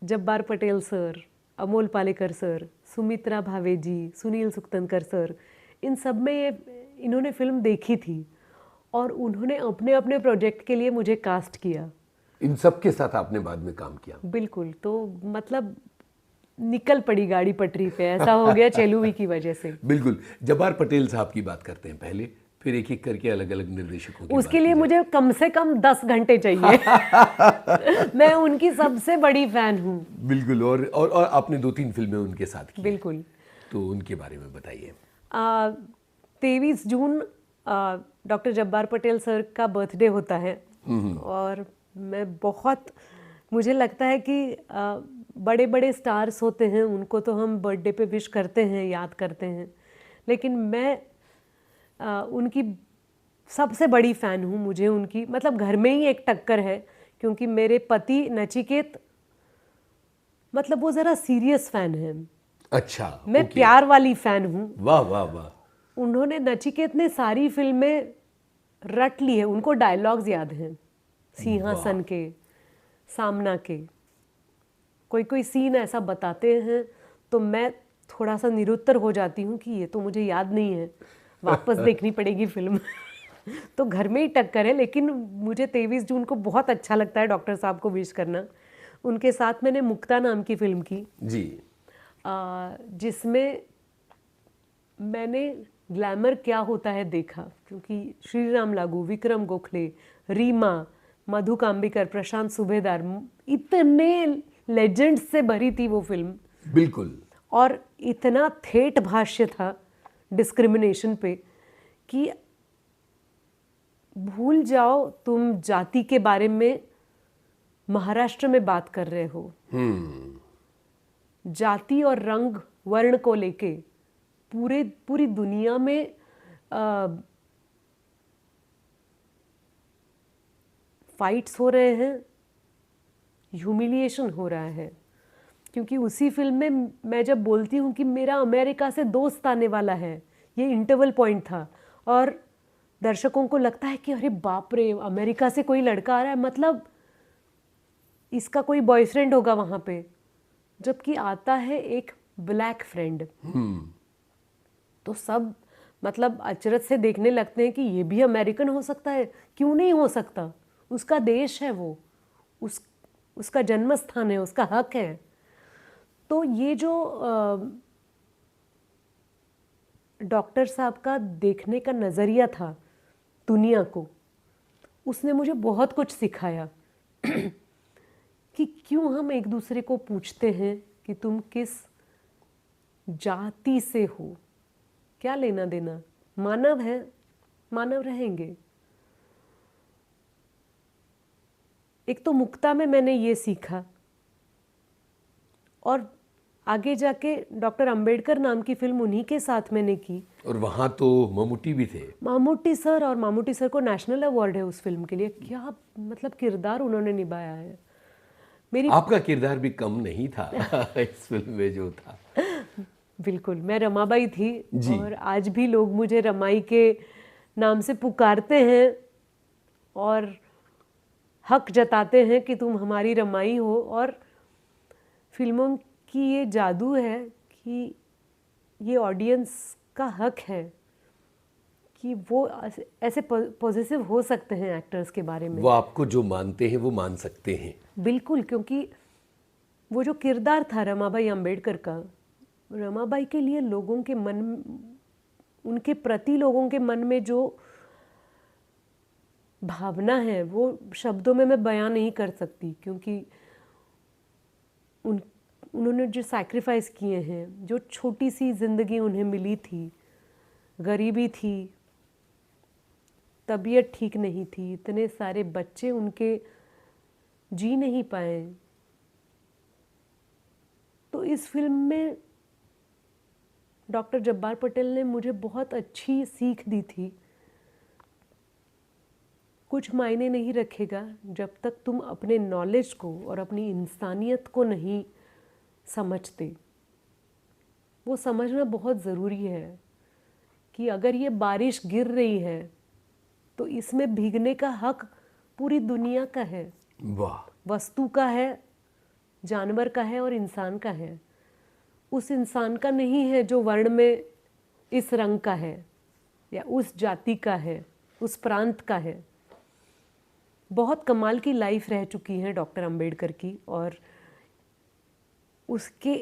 जब्बार पटेल सर, अमोल पालेकर सर, सुमित्रा भावे जी, सुनील सुक्तनकर सर, इन सब में इन्होंने फिल्म देखी थी और उन्होंने अपने अपने प्रोजेक्ट के लिए मुझे कास्ट किया। इन सब के साथ आपने बाद में काम किया? बिल्कुल। तो मतलब निकल पड़ी गाड़ी पटरी पे, ऐसा हो गया चेलुवी की वजह से। बिल्कुल। जब्बार पटेल साहब की बात करते हैं पहले, फिर एक एक करके अलग अलग निर्देशकों की उसके लिए मुझे कम से कम 10 घंटे चाहिए। मैं उनकी सबसे बड़ी फैन हूँ। बिल्कुल। और आपने 2-3 फिल्में उनके साथ की। बिल्कुल। तो उनके बारे में बताइए। 23 जून डॉक्टर जब्बार पटेल सर का बर्थडे होता है और मैं बहुत, मुझे लगता है कि बड़े बड़े स्टार्स होते हैं उनको तो हम बर्थडे पे विश करते हैं, याद करते हैं, लेकिन मैं उनकी सबसे बड़ी फ़ैन हूँ। मुझे उनकी मतलब घर में ही एक टक्कर है, क्योंकि मेरे पति नचिकेत मतलब वो ज़रा सीरियस फ़ैन है। अच्छा। मैं ओके। प्यार वाली फ़ैन हूँ। वाह वाह वाह। उन्होंने, नचिकेत ने सारी फिल्में रट ली है, उनको डायलॉग्स याद हैं सिंहासन के, सामना के। कोई कोई सीन ऐसा बताते हैं तो मैं थोड़ा सा निरुत्तर हो जाती हूँ कि ये तो मुझे याद नहीं है, वापस देखनी पड़ेगी फिल्म। तो घर में ही टक्कर है। लेकिन मुझे 23 जून को बहुत अच्छा लगता है डॉक्टर साहब को विश करना। उनके साथ मैंने मुक्ता नाम की फिल्म की जी। जिसमें मैंने ग्लैमर क्या होता है देखा, क्योंकि श्री राम लागू, विक्रम गोखले, रीमा, मधु काम्बिकर, प्रशांत सुबेदार, इतने लेजेंड्स से भरी थी वो फिल्म। बिल्कुल। और इतना ठेठ भाष्य था डिस्क्रिमिनेशन पे कि भूल जाओ तुम जाति के बारे में महाराष्ट्र में बात कर रहे हो। जाति और रंग वर्ण को लेके पूरी दुनिया में फाइट्स हो रहे हैं, ह्यूमिलिएशन हो रहा है। क्योंकि उसी फिल्म में मैं जब बोलती हूँ कि मेरा अमेरिका से दोस्त आने वाला है, ये इंटरवल पॉइंट था और दर्शकों को लगता है कि अरे बाप रे, अमेरिका से कोई लड़का आ रहा है, मतलब इसका कोई बॉयफ्रेंड होगा वहाँ पे, जबकि आता है एक ब्लैक फ्रेंड। तो सब मतलब अचरज से देखने लगते हैं कि ये भी अमेरिकन हो सकता है, क्यों नहीं हो सकता, उसका देश है वो, उसका जन्म स्थान है, उसका हक है। तो ये जो डॉक्टर साहब का देखने का नज़रिया था दुनिया को, उसने मुझे बहुत कुछ सिखाया कि क्यों हम एक दूसरे को पूछते हैं कि तुम किस जाति से हो, क्या लेना देना, मानव है, मानव रहेंगे। एक तो मुक्ता में मैंने ये सीखा और आगे जाके डॉक्टर अंबेडकर नाम की फिल्म उन्हीं के साथ मैंने की। और वहाँ तो मम्मूटी भी थे। मम्मूटी सर, और मम्मूटी सर को नेशनल अवार्ड है उस फिल्म के लिए। क्या मतलब किरदार उन्होंने निभाया है। मेरी आपका किरदार भी कम नहीं था इस फिल्म में जो था। बिल्कुल, मैं रमाबाई थी जी। और आज भी लोग मुझे रमाई के नाम से पुकारते हैं और हक जताते हैं कि तुम हमारी रमाई हो। और फिल्मों की ये जादू है कि ये ऑडियंस का हक है कि वो ऐसे पॉजिटिव हो सकते हैं एक्टर्स के बारे में। वो आपको जो मानते हैं वो मान सकते हैं। बिल्कुल, क्योंकि वो जो किरदार था रमाबाई अंबेडकर का, रमाबाई के लिए लोगों के मन, उनके प्रति लोगों के मन में जो भावना है वो शब्दों में मैं बयां नहीं कर सकती, क्योंकि उन्होंने जो सैक्रिफाइस किए हैं, जो छोटी सी ज़िंदगी उन्हें मिली थी, गरीबी थी, तबीयत ठीक नहीं थी, इतने सारे बच्चे उनके जी नहीं पाए। तो इस फिल्म में डॉक्टर जब्बार पटेल ने मुझे बहुत अच्छी सीख दी थी। कुछ मायने नहीं रखेगा जब तक तुम अपने नॉलेज को और अपनी इंसानियत को नहीं समझते। वो समझना बहुत ज़रूरी है कि अगर ये बारिश गिर रही है तो इसमें भीगने का हक पूरी दुनिया का है। वाह। वस्तु का है, जानवर का है और इंसान का है। उस इंसान का नहीं है जो वर्ण में इस रंग का है या उस जाति का है, उस प्रांत का है। बहुत कमाल की लाइफ रह चुकी है डॉक्टर अंबेडकर की, और उसके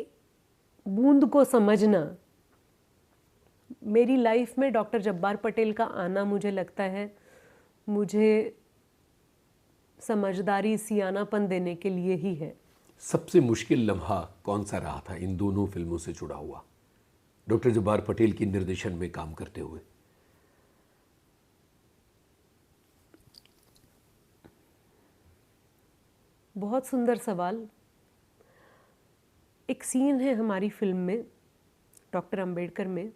बूंद को समझना, मेरी लाइफ में डॉक्टर जब्बार पटेल का आना मुझे लगता है मुझे समझदारी, सियानापन देने के लिए ही है। सबसे मुश्किल लम्हा कौन सा रहा था इन दोनों फिल्मों से जुड़ा हुआ, डॉक्टर जब्बार पटेल की निर्देशन में काम करते हुए? बहुत सुंदर सवाल। एक सीन है हमारी फिल्म में, डॉक्टर अंबेडकर में,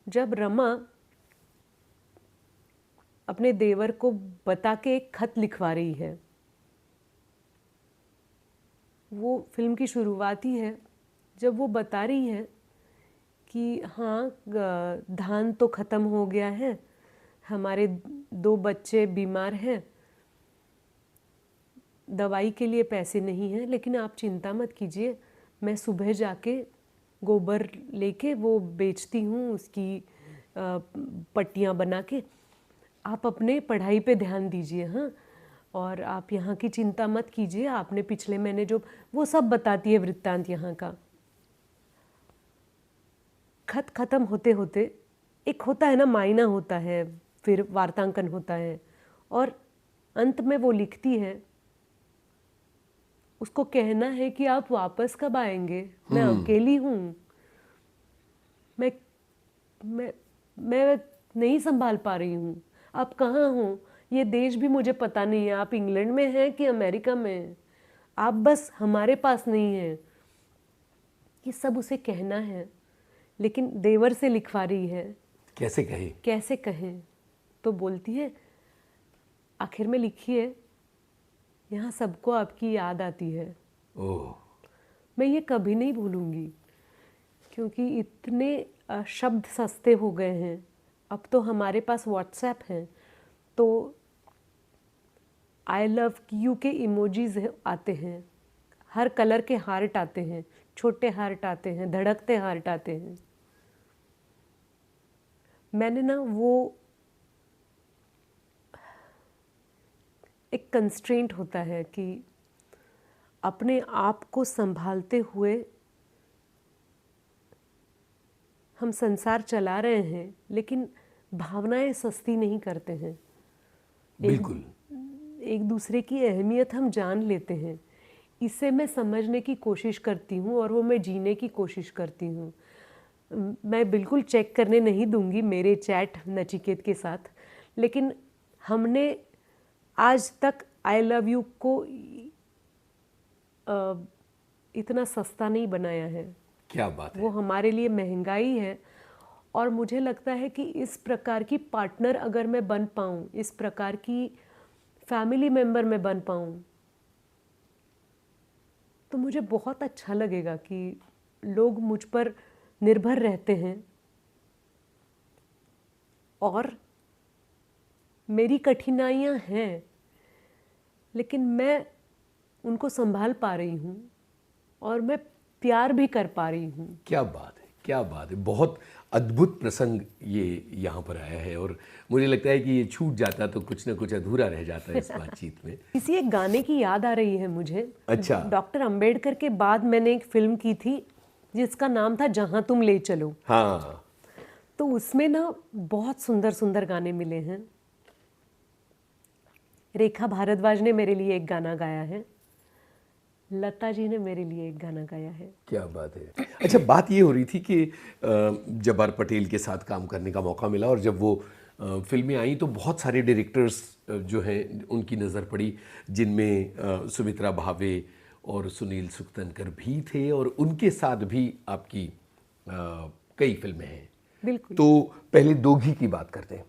जब रमा अपने देवर को बता के एक खत लिखवा रही है। वो फिल्म की शुरुआत ही है जब वो बता रही है कि हाँ, धान तो ख़त्म हो गया है, हमारे 2 बच्चे बीमार हैं, दवाई के लिए पैसे नहीं हैं, लेकिन आप चिंता मत कीजिए, मैं सुबह जाके गोबर लेके वो बेचती हूँ, उसकी पट्टियाँ बना के, आप अपने पढ़ाई पे ध्यान दीजिए। हाँ, और आप यहाँ की चिंता मत कीजिए, आपने पिछले महीने जो, वो सब बताती है वृत्तांत यहाँ का। खत ख़त्म होते होते एक होता है ना, मायना होता है, फिर वार्तांकन होता है, और अंत में वो लिखती है, उसको कहना है कि आप वापस कब आएंगे, मैं अकेली हूँ, मैं नहीं संभाल पा रही हूँ, आप कहाँ हो, ये देश भी मुझे पता नहीं है, आप इंग्लैंड में हैं कि अमेरिका में हैं, आप बस हमारे पास नहीं हैं। ये सब उसे कहना है, लेकिन देवर से लिखवा रही है। कैसे कहें? तो बोलती है, आखिर में लिखिए, यहाँ सबको आपकी याद आती है। ओह। मैं ये कभी नहीं भूलूंगी, क्योंकि इतने शब्द सस्ते हो गए हैं। अब तो हमारे पास व्हाट्सएप हैं, तो आई लव यू के इमोजीज आते हैं, हर कलर के हार्ट आते हैं, छोटे हार्ट आते हैं, धड़कते हार्ट आते हैं। मैंने ना वो एक कंस्ट्रेंट होता है कि अपने आप को संभालते हुए हम संसार चला रहे हैं, लेकिन भावनाएं सस्ती नहीं करते हैं। बिल्कुल। एक दूसरे की अहमियत हम जान लेते हैं। इसे मैं समझने की कोशिश करती हूँ और वो मैं जीने की कोशिश करती हूँ। मैं बिल्कुल चेक करने नहीं दूंगी मेरे चैट नचिकेत के साथ, लेकिन हमने आज तक आई लव यू को इतना सस्ता नहीं बनाया है। क्या बात है। वो हमारे लिए महंगाई है, और मुझे लगता है कि इस प्रकार की पार्टनर अगर मैं बन पाऊँ, इस प्रकार की फैमिली मेम्बर मैं बन पाऊँ, तो मुझे बहुत अच्छा लगेगा कि लोग मुझ पर निर्भर रहते हैं और मेरी कठिनाइयाँ हैं, लेकिन मैं उनको संभाल पा रही हूँ और मैं प्यार भी कर पा रही हूँ। क्या बात है, क्या बात है। बहुत अद्भुत प्रसंग ये यहाँ पर आया है और मुझे लगता है कि ये छूट जाता तो कुछ ना कुछ अधूरा रह जाता है इस बातचीत में। किसी एक गाने की याद आ रही है मुझे। अच्छा। डॉक्टर अंबेडकर के बाद मैंने एक फिल्म की थी जिसका नाम था जहां तुम ले चलो। हाँ। तो उसमें ना बहुत सुंदर सुंदर गाने मिले हैं। रेखा भारद्वाज ने मेरे लिए एक गाना गाया है, लता जी ने मेरे लिए एक गाना गाया है। क्या बात है। अच्छा, बात ये हो रही थी कि जब्बार पटेल के साथ काम करने का मौका मिला और जब वो फिल्में आई तो बहुत सारे डायरेक्टर्स जो हैं उनकी नज़र पड़ी, जिनमें सुमित्रा भावे और सुनील सुक्तनकर भी थे और उनके साथ भी आपकी कई फिल्में हैं। बिल्कुल। तो पहले दोघी की बात करते हैं।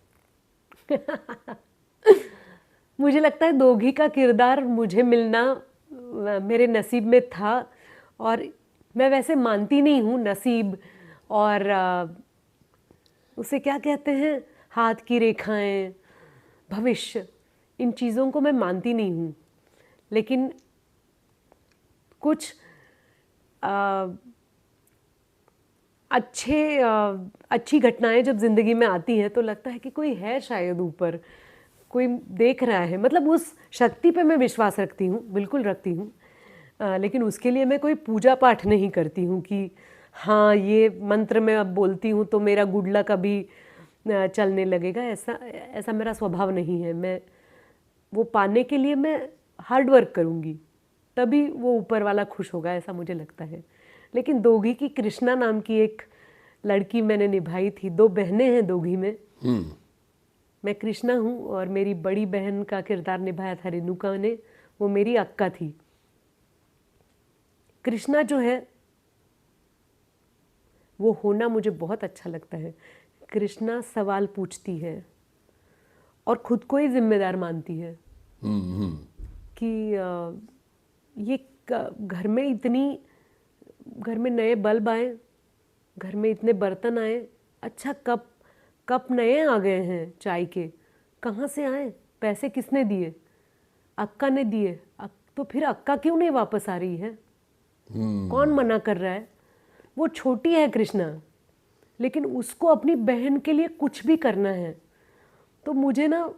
मुझे लगता है दोघी का किरदार मुझे मिलना मेरे नसीब में था और मैं वैसे मानती नहीं हूँ नसीब और उसे क्या कहते हैं, हाथ की रेखाएं, भविष्य, इन चीज़ों को मैं मानती नहीं हूँ। लेकिन कुछ अच्छी घटनाएं जब ज़िंदगी में आती हैं तो लगता है कि कोई है शायद ऊपर, कोई देख रहा है। मतलब उस शक्ति पे मैं विश्वास रखती हूँ, बिल्कुल रखती हूँ। लेकिन उसके लिए मैं कोई पूजा पाठ नहीं करती हूँ कि हाँ ये मंत्र मैं अब बोलती हूँ तो मेरा गुड लक अभी चलने लगेगा। ऐसा मेरा स्वभाव नहीं है। मैं वो पाने के लिए मैं हार्ड वर्क करूँगी, तभी वो ऊपर वाला खुश होगा, ऐसा मुझे लगता है। लेकिन दोघी की कृष्णा नाम की एक लड़की मैंने निभाई थी। 2 बहनें हैं दोघी में। मैं कृष्णा हूँ और मेरी बड़ी बहन का किरदार निभाया था रेणुका ने, वो मेरी अक्का थी। कृष्णा जो है वो होना मुझे बहुत अच्छा लगता है। कृष्णा सवाल पूछती है और खुद को ही जिम्मेदार मानती है कि ये घर में नए बल्ब आए, घर में इतने बर्तन आए, अच्छा कप नए आ गए हैं चाय के, कहाँ से आए, पैसे किसने दिए, अक्का ने दिए। तो फिर अक्का क्यों नहीं वापस आ रही है, कौन मना कर रहा है। वो छोटी है कृष्णा, लेकिन उसको अपनी बहन के लिए कुछ भी करना है। तो मुझे ना,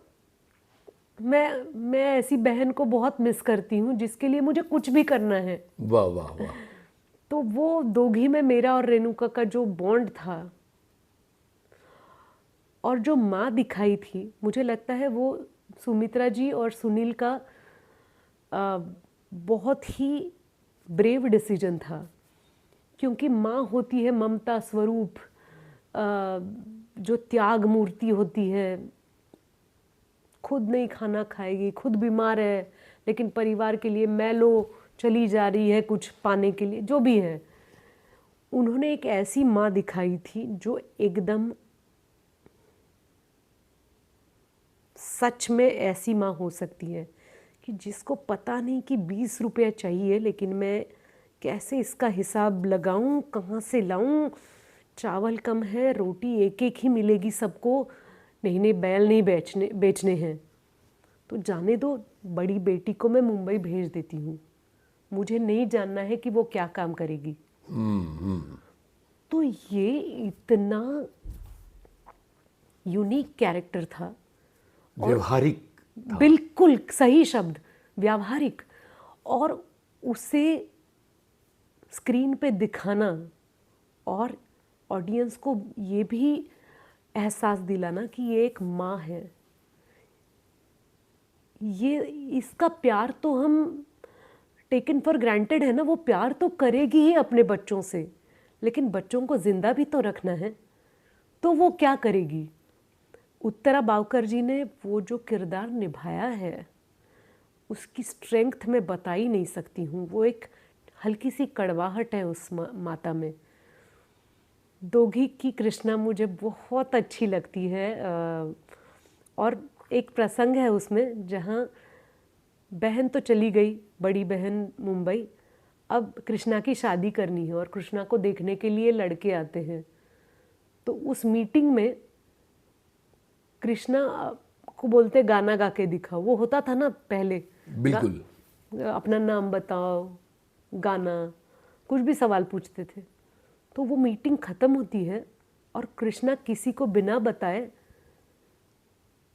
मैं ऐसी बहन को बहुत मिस करती हूँ जिसके लिए मुझे कुछ भी करना है। वाह वाह वाह। तो वो दोघी में मेरा और रेणुका का जो बॉन्ड था और जो माँ दिखाई थी, मुझे लगता है वो सुमित्रा जी और सुनील का बहुत ही ब्रेव डिसीजन था। क्योंकि माँ होती है ममता स्वरूप, जो त्याग मूर्ति होती है, खुद नहीं खाना खाएगी, खुद बीमार है, लेकिन परिवार के लिए मैलो चली जा रही है कुछ पाने के लिए, जो भी है। उन्होंने एक ऐसी माँ दिखाई थी जो एकदम सच में ऐसी माँ हो सकती है कि जिसको पता नहीं कि 20 रुपया चाहिए, लेकिन मैं कैसे इसका हिसाब लगाऊं, कहाँ से लाऊं, चावल कम है, रोटी एक एक ही मिलेगी सबको, नहीं बैल नहीं बेचने हैं, तो जाने दो, बड़ी बेटी को मैं मुंबई भेज देती हूँ, मुझे नहीं जानना है कि वो क्या काम करेगी। तो ये इतना यूनिक कैरेक्टर था, व्यवहारिक था। बिल्कुल सही शब्द, व्यावहारिक, और उसे स्क्रीन पे दिखाना और ऑडियंस को ये भी एहसास दिलाना कि ये एक माँ है। ये इसका प्यार तो हम टेकन फॉर ग्रांटेड है ना, वो प्यार तो करेगी ही अपने बच्चों से, लेकिन बच्चों को जिंदा भी तो रखना है, तो वो क्या करेगी। उत्तरा बावकर जी ने वो जो किरदार निभाया है, उसकी स्ट्रेंथ मैं बता ही नहीं सकती हूँ। वो एक हल्की सी कड़वाहट है उस माता में। दोघी की कृष्णा मुझे बहुत अच्छी लगती है। और एक प्रसंग है उसमें जहाँ बहन तो चली गई, बड़ी बहन मुंबई, अब कृष्णा की शादी करनी है और कृष्णा को देखने के लिए लड़के आते हैं। तो उस मीटिंग में कृष्णा को बोलते गाना गा के दिखाओ, वो होता था ना पहले, बिल्कुल, अपना नाम बताओ, गाना, कुछ भी सवाल पूछते थे। तो वो मीटिंग ख़त्म होती है और कृष्णा किसी को बिना बताए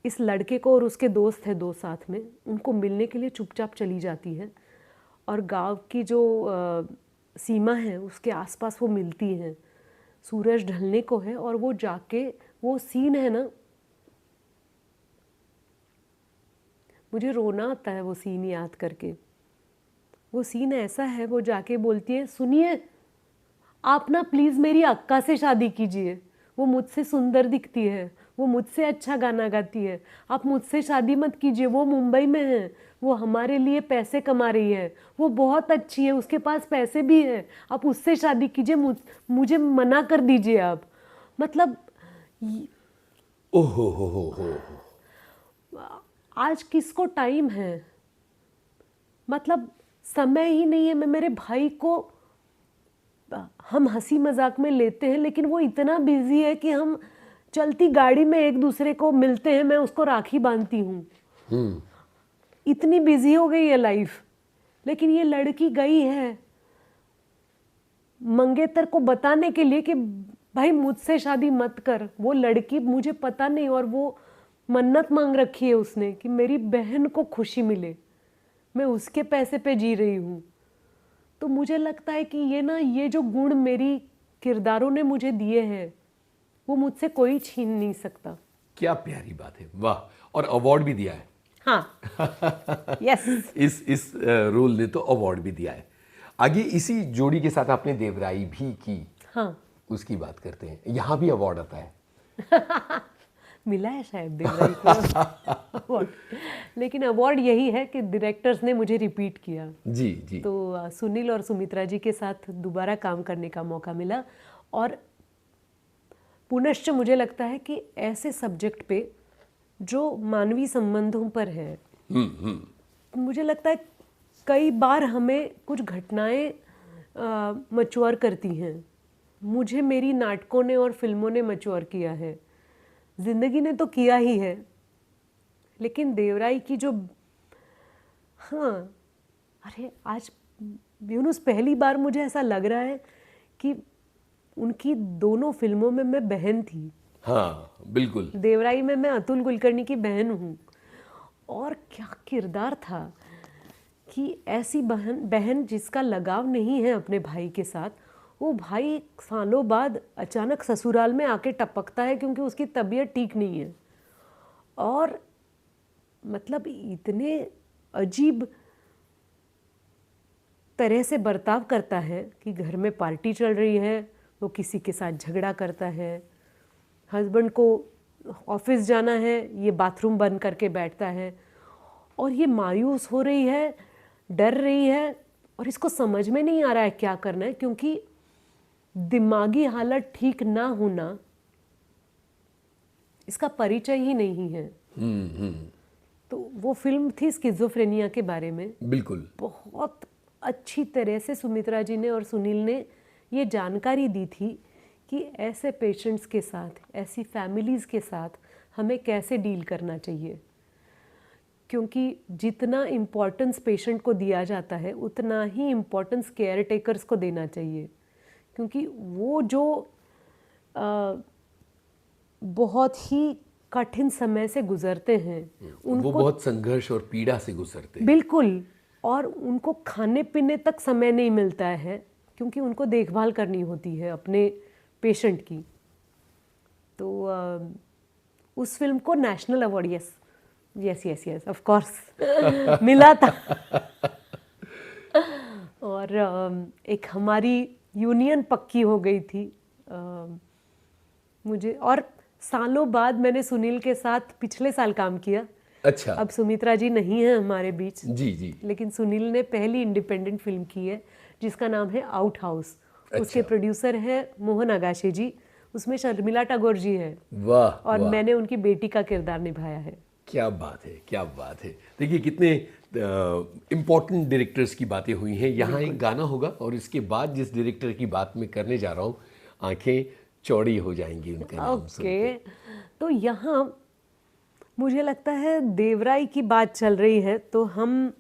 इस लड़के को, और उसके दोस्त है दो साथ में, उनको मिलने के लिए चुपचाप चली जाती है और गांव की जो सीमा है उसके आसपास वो मिलती हैं। सूरज ढलने को है और वो जाके, वो सीन है ना, मुझे रोना आता है वो सीन याद करके। वो सीन ऐसा है, वो जाके बोलती है, सुनिए आप ना प्लीज़ मेरी अक्का से शादी कीजिए, वो मुझसे सुंदर दिखती है, वो मुझसे अच्छा गाना गाती है, आप मुझसे शादी मत कीजिए, वो मुंबई में है, वो हमारे लिए पैसे कमा रही है, वो बहुत अच्छी है, उसके पास पैसे भी है, आप उससे शादी कीजिए, मुझे मना कर दीजिए आप। मतलब ओहो हो। आज किसको टाइम है, मतलब समय ही नहीं है। मैं मेरे भाई को, हम हंसी मजाक में लेते हैं लेकिन वो इतना बिजी है कि हम चलती गाड़ी में एक दूसरे को मिलते हैं, मैं उसको राखी बांधती हूँ, इतनी बिजी हो गई है लाइफ। लेकिन ये लड़की गई है मंगेतर को बताने के लिए कि भाई मुझसे शादी मत कर। वो लड़की, मुझे पता नहीं, और वो मन्नत मांग रखी है उसने कि मेरी बहन को खुशी मिले, मैं उसके पैसे पे जी रही हूँ। तो मुझे लगता है कि ये जो गुण मेरी किरदारों ने मुझे दिए हैं वो मुझसे कोई छीन नहीं सकता। क्या प्यारी बात है, वाह। और अवार्ड भी दिया है। हाँ यस इस रोल ने तो अवार्ड भी दिया है। आगे इसी जोड़ी के साथ आपने देवराई भी की। हाँ, उसकी बात करते हैं, यहाँ भी अवार्ड आता है। मिला है शायद देवराई को अवार्ड, लेकिन अवार्ड यही है कि डायरेक्टर्स ने मुझे रिपीट किया। जी जी। तो सुनील और सुमित्रा जी के साथ दोबारा काम करने का मौका मिला। और पुनश्च मुझे लगता है कि ऐसे सब्जेक्ट पे जो मानवीय संबंधों पर है, मुझे लगता है कई बार हमें कुछ घटनाएं मैच्योर करती हैं। मुझे मेरी नाटकों ने और फिल्मों ने मैच्योर किया है, जिंदगी ने तो किया ही है, लेकिन देवराई की जो, हाँ, अरे आज यूनुस पहली बार मुझे ऐसा लग रहा है कि उनकी दोनों फिल्मों में मैं बहन थी। हाँ बिल्कुल। देवराई में मैं अतुल कुलकर्णी की बहन हूँ, और क्या किरदार था कि ऐसी बहन जिसका लगाव नहीं है अपने भाई के साथ, वो भाई सालों बाद अचानक ससुराल में आके टपकता है क्योंकि उसकी तबीयत ठीक नहीं है, और मतलब इतने अजीब तरह से बर्ताव करता है कि घर में पार्टी चल रही है, वो किसी के साथ झगड़ा करता है, हस्बैंड को ऑफिस जाना है, ये बाथरूम बंद करके बैठता है, और ये मायूस हो रही है, डर रही है, और इसको समझ में नहीं आ रहा है क्या करना है, क्योंकि दिमागी हालत ठीक ना होना इसका परिचय ही नहीं है। तो वो फिल्म थी स्किज़ोफ्रेनिया के बारे में। बिल्कुल। बहुत अच्छी तरह से सुमित्रा जी ने और सुनील ने ये जानकारी दी थी कि ऐसे पेशेंट्स के साथ, ऐसी फैमिलीज़ के साथ हमें कैसे डील करना चाहिए, क्योंकि जितना इम्पोर्टेंस पेशेंट को दिया जाता है उतना ही इम्पोर्टेंस केयर टेकर्स को देना चाहिए, क्योंकि वो जो बहुत ही कठिन समय से गुजरते हैं, वो बहुत संघर्ष और पीड़ा से गुजरते हैं। बिल्कुल, और उनको खाने पीने तक समय नहीं मिलता है क्योंकि उनको देखभाल करनी होती है अपने पेशेंट की। तो उस फिल्म को national award, yes of course मिला था। और एक हमारी यूनियन पक्की हो गई थी मुझे, और सालों बाद मैंने सुनील के साथ पिछले साल काम किया। अच्छा। अब सुमित्रा जी नहीं है हमारे बीच, जी जी, लेकिन सुनील ने पहली इंडिपेंडेंट फिल्म की है जिसका नाम है आउट हाउस। अच्छा। उसके प्रोड्यूसर है मोहन आगाशे जी, उसमें शर्मिला टैगोर जी है। वाह। और वाह। मैंने उनकी बेटी का किरदार निभाया है। क्या बात है, क्या बात है। देखिए कितने इम्पोर्टेंट डायरेक्टर्स की बातें हुई हैं। यहाँ एक गाना होगा और इसके बाद जिस डायरेक्टर की बात मैं करने जा रहा हूँ, आंखें चौड़ी हो जाएंगी उनका नाम सुनके। तो यहाँ मुझे लगता है देवराई की बात चल रही है तो हम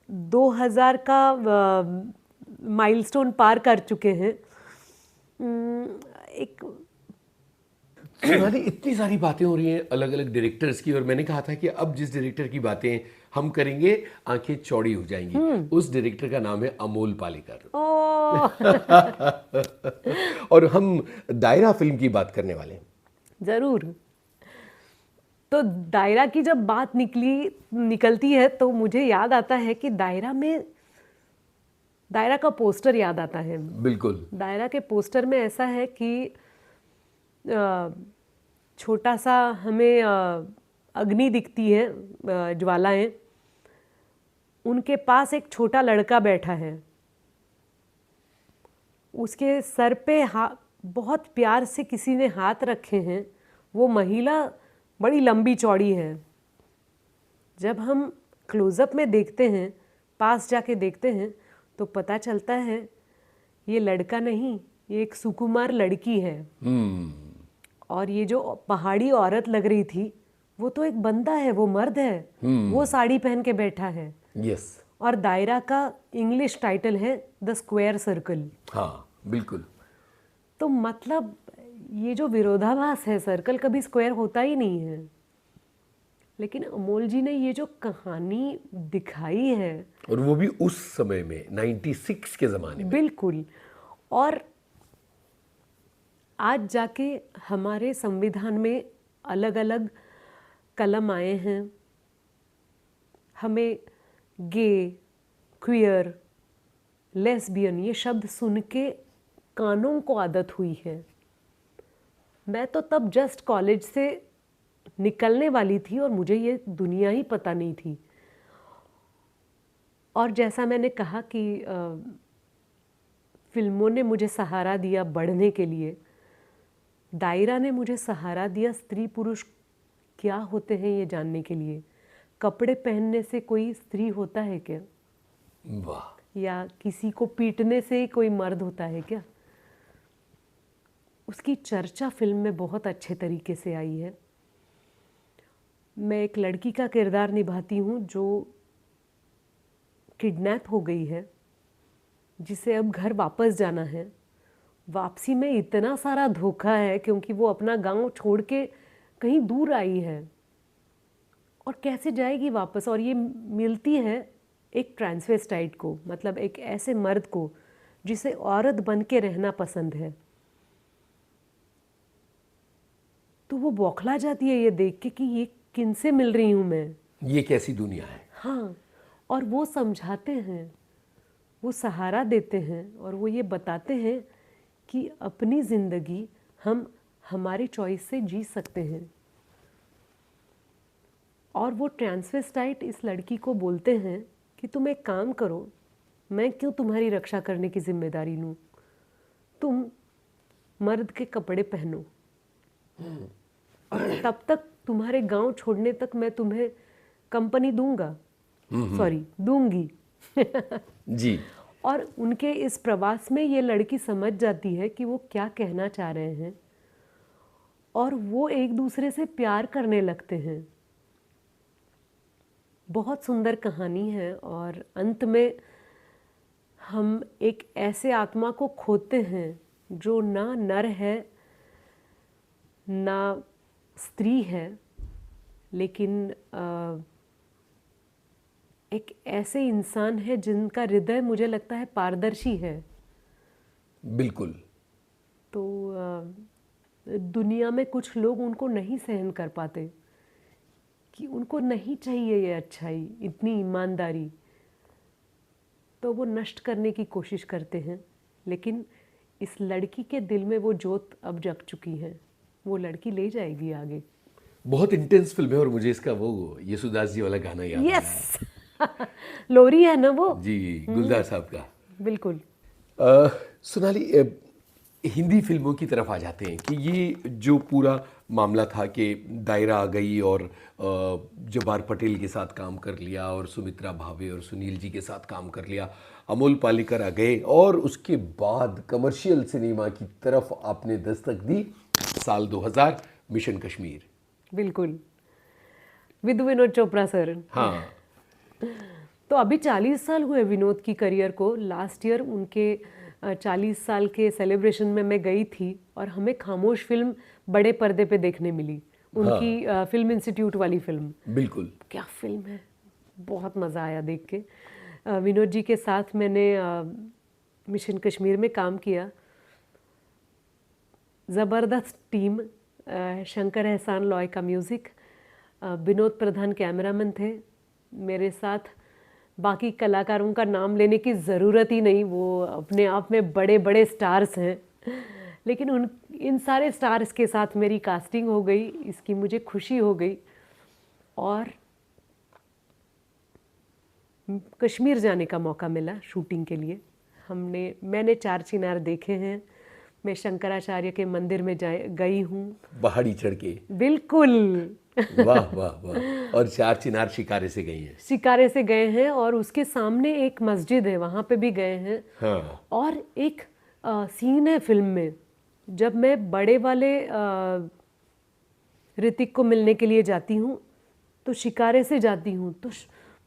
2000 का माइलस्टोन पार कर चुके हैं। एक सोनाली, इतनी सारी बातें हो रही हैं अलग अलग डायरेक्टर्स की, और मैंने कहा था कि अब जिस डायरेक्टर की बातें हम करेंगे आंखें चौड़ी हो जाएंगी। उस डायरेक्टर का नाम है अमोल पालेकर। ओ और हम दायरा फिल्म की बात करने वाले हैं। जरूर। तो दायरा की जब बात निकलती है तो मुझे याद आता है कि दायरा का पोस्टर याद आता है। बिल्कुल। दायरा के पोस्टर में ऐसा है कि छोटा सा हमें अग्नि दिखती है, ज्वालाएं, उनके पास एक छोटा लड़का बैठा है, उसके सर पे बहुत प्यार से किसी ने हाथ रखे हैं। वो महिला बड़ी लंबी चौड़ी है। जब हम क्लोजअप में देखते हैं, पास जाके देखते हैं, तो पता चलता है ये लड़का नहीं, ये एक सुकुमार लड़की है। और ये जो पहाड़ी औरत लग रही थी वो तो एक बंदा है, वो मर्द है। वो साड़ी पहन के बैठा है। यस। और दायरा का इंग्लिश टाइटल है द स्क्वायर सर्कल। हाँ बिल्कुल। तो मतलब ये जो विरोधाभास है, सर्कल कभी स्क्वायर होता ही नहीं है। लेकिन अमोल जी ने ये जो कहानी दिखाई है, और वो भी उस समय में 96 के ज़माने में। बिल्कुल। और आज जाके हमारे संविधान में अलग अलग कलम आए हैं। हमें गे, क्वियर, लेस्बियन ये शब्द सुन के कानों को आदत हुई है। मैं तो तब जस्ट कॉलेज से निकलने वाली थी और मुझे ये दुनिया ही पता नहीं थी। और जैसा मैंने कहा कि फिल्मों ने मुझे सहारा दिया बढ़ने के लिए, दायरा ने मुझे सहारा दिया स्त्री पुरुष क्या होते हैं ये जानने के लिए। कपड़े पहनने से कोई स्त्री होता है क्या? वाह। या किसी को पीटने से कोई मर्द होता है क्या? उसकी चर्चा फिल्म में बहुत अच्छे तरीके से आई है। मैं एक लड़की का किरदार निभाती हूँ जो किडनैप हो गई है, जिसे अब घर वापस जाना है। वापसी में इतना सारा धोखा है क्योंकि वो अपना गांव छोड़ के कहीं दूर आई है और कैसे जाएगी वापस। और ये मिलती है एक ट्रांसवेस्टाइट को, मतलब एक ऐसे मर्द को जिसे औरत बन के रहना पसंद है। तो वो बौखला जाती है ये देख के कि ये किनसे मिल रही हूँ मैं, ये कैसी दुनिया है। हाँ। और वो समझाते हैं, वो सहारा देते हैं और वो ये बताते हैं कि अपनी ज़िंदगी हम हमारी चॉइस से जी सकते हैं। और वो ट्रांसवेस्टाइट इस लड़की को बोलते हैं कि तुम एक काम करो, मैं क्यों तुम्हारी रक्षा करने की जिम्मेदारी लूँ, तुम मर्द के कपड़े पहनो और तब तक तुम्हारे गांव छोड़ने तक मैं तुम्हें कंपनी दूंगा, दूंगी। जी। और उनके इस प्रवास में ये लड़की समझ जाती है कि वो क्या कहना चाह रहे हैं और वो एक दूसरे से प्यार करने लगते हैं। बहुत सुंदर कहानी है और अंत में हम एक ऐसे आत्मा को खोते हैं जो ना नर है ना स्त्री है, लेकिन एक ऐसे इंसान है जिनका हृदय मुझे लगता है पारदर्शी है। बिल्कुल। तो दुनिया में कुछ लोग उनको नहीं सहन कर पाते कि उनको नहीं चाहिए ये अच्छाई, इतनी ईमानदारी, तो वो नष्ट करने की कोशिश करते हैं। लेकिन इस लड़की के दिल में वो जोत अब जग चुकी है, वो लड़की ले जाएगी आगे। बहुत इंटेंस फिल्म है और मुझे इसका वो येसुदास जी वाला गाना याद आ रहा है। यस लोरी है ना वो जी, गुलजार साहब का। बिल्कुल। सोनाली, हिंदी फिल्मों की तरफ आ जाते हैं कि ये जो पूरा मामला था कि दायरा आ गई और जब्बार पटेल के साथ काम कर लिया और सुमित्रा भावे और सुनील जी के साथ काम कर लिया, अमोल पालेकर आ गए और उसके बाद कमर्शियल सिनेमा की तरफ आपने दस्तक दी साल 2000 मिशन कश्मीर। बिल्कुल, विद विनोद चोपड़ा सर। हाँ। तो अभी 40 साल हुए विनोद की करियर को। लास्ट ईयर उनके 40 साल के सेलिब्रेशन में मैं गई थी और हमें खामोश फिल्म बड़े पर्दे पे देखने मिली, उनकी फिल्म इंस्टीट्यूट वाली फिल्म। बिल्कुल। क्या फिल्म है, बहुत मज़ा आया देख के। विनोद जी के साथ मैंने मिशन कश्मीर में काम किया। ज़बरदस्त टीम, शंकर एहसान लॉय का म्यूज़िक, विनोद प्रधान कैमरामैन थे मेरे साथ। बाकी कलाकारों का नाम लेने की ज़रूरत ही नहीं, वो अपने आप में बड़े बड़े स्टार्स हैं, लेकिन इन सारे स्टार्स के साथ मेरी कास्टिंग हो गई, इसकी मुझे खुशी हो गई। और कश्मीर जाने का मौका मिला शूटिंग के लिए। मैंने 4 चिनार देखे हैं, मैं शंकराचार्य के मंदिर में गई हूँ, पहाड़ी चढ़ के। बिल्कुल। वाह वाह वाह। और 4 चिनार शिकारे से गई हैं। शिकारे से गए हैं और उसके सामने एक मस्जिद है, वहाँ पे भी गए हैं। हाँ। और एक सीन है फिल्म में, जब मैं बड़े वाले ऋतिक को मिलने के लिए जाती हूँ तो शिकारे से जाती हूँ, तो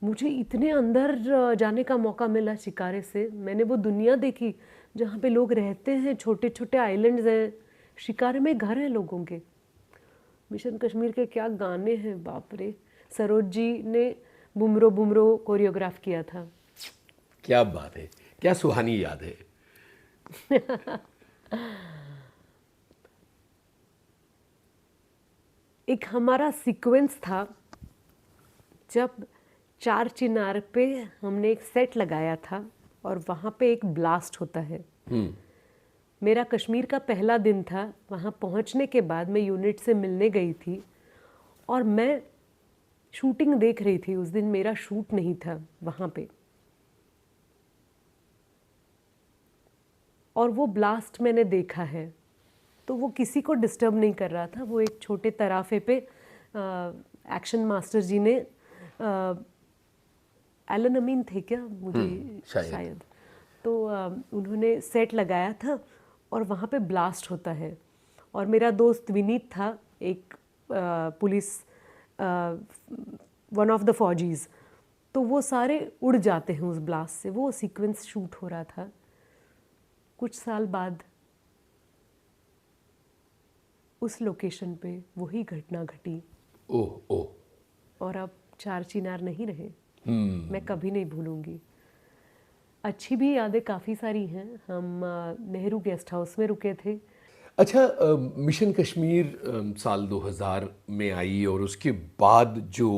मुझे इतने अंदर जाने का मौका मिला शिकारे से। मैंने वो दुनिया देखी जहाँ पे लोग रहते हैं, छोटे छोटे आइलैंड्स हैं, शिकारे में घर हैं लोगों के। मिशन कश्मीर के क्या गाने हैं, बाप रे। सरोज जी ने बुमरो बुमरो कोरियोग्राफ किया था। क्या बात है, क्या सुहानी याद है। एक हमारा सीक्वेंस था जब 4 चिनार पे हमने एक सेट लगाया था और वहाँ पे एक ब्लास्ट होता है। मेरा कश्मीर का पहला दिन था। वहाँ पहुँचने के बाद मैं यूनिट से मिलने गई थी और मैं शूटिंग देख रही थी। उस दिन मेरा शूट नहीं था वहाँ पे, और वो ब्लास्ट मैंने देखा है। तो वो किसी को डिस्टर्ब नहीं कर रहा था। वो एक छोटे तराफे पे एक्शन मास्टर जी ने, एलन अमीन थे क्या, मुझे शायद, तो उन्होंने सेट लगाया था और वहाँ पे ब्लास्ट होता है। और मेरा दोस्त विनीत था, एक पुलिस, वन ऑफ द फौजीज़, तो वो सारे उड़ जाते हैं उस ब्लास्ट से। वो सीक्वेंस शूट हो रहा था। कुछ साल बाद उस लोकेशन पे वही घटना घटी। ओह ओह। और अब 4 चिनार नहीं रहे। मैं कभी नहीं भूलूंगी। अच्छी भी यादें काफ़ी सारी हैं। हम नेहरू गेस्ट हाउस में रुके थे। अच्छा, मिशन कश्मीर साल 2000 में आई और उसके बाद जो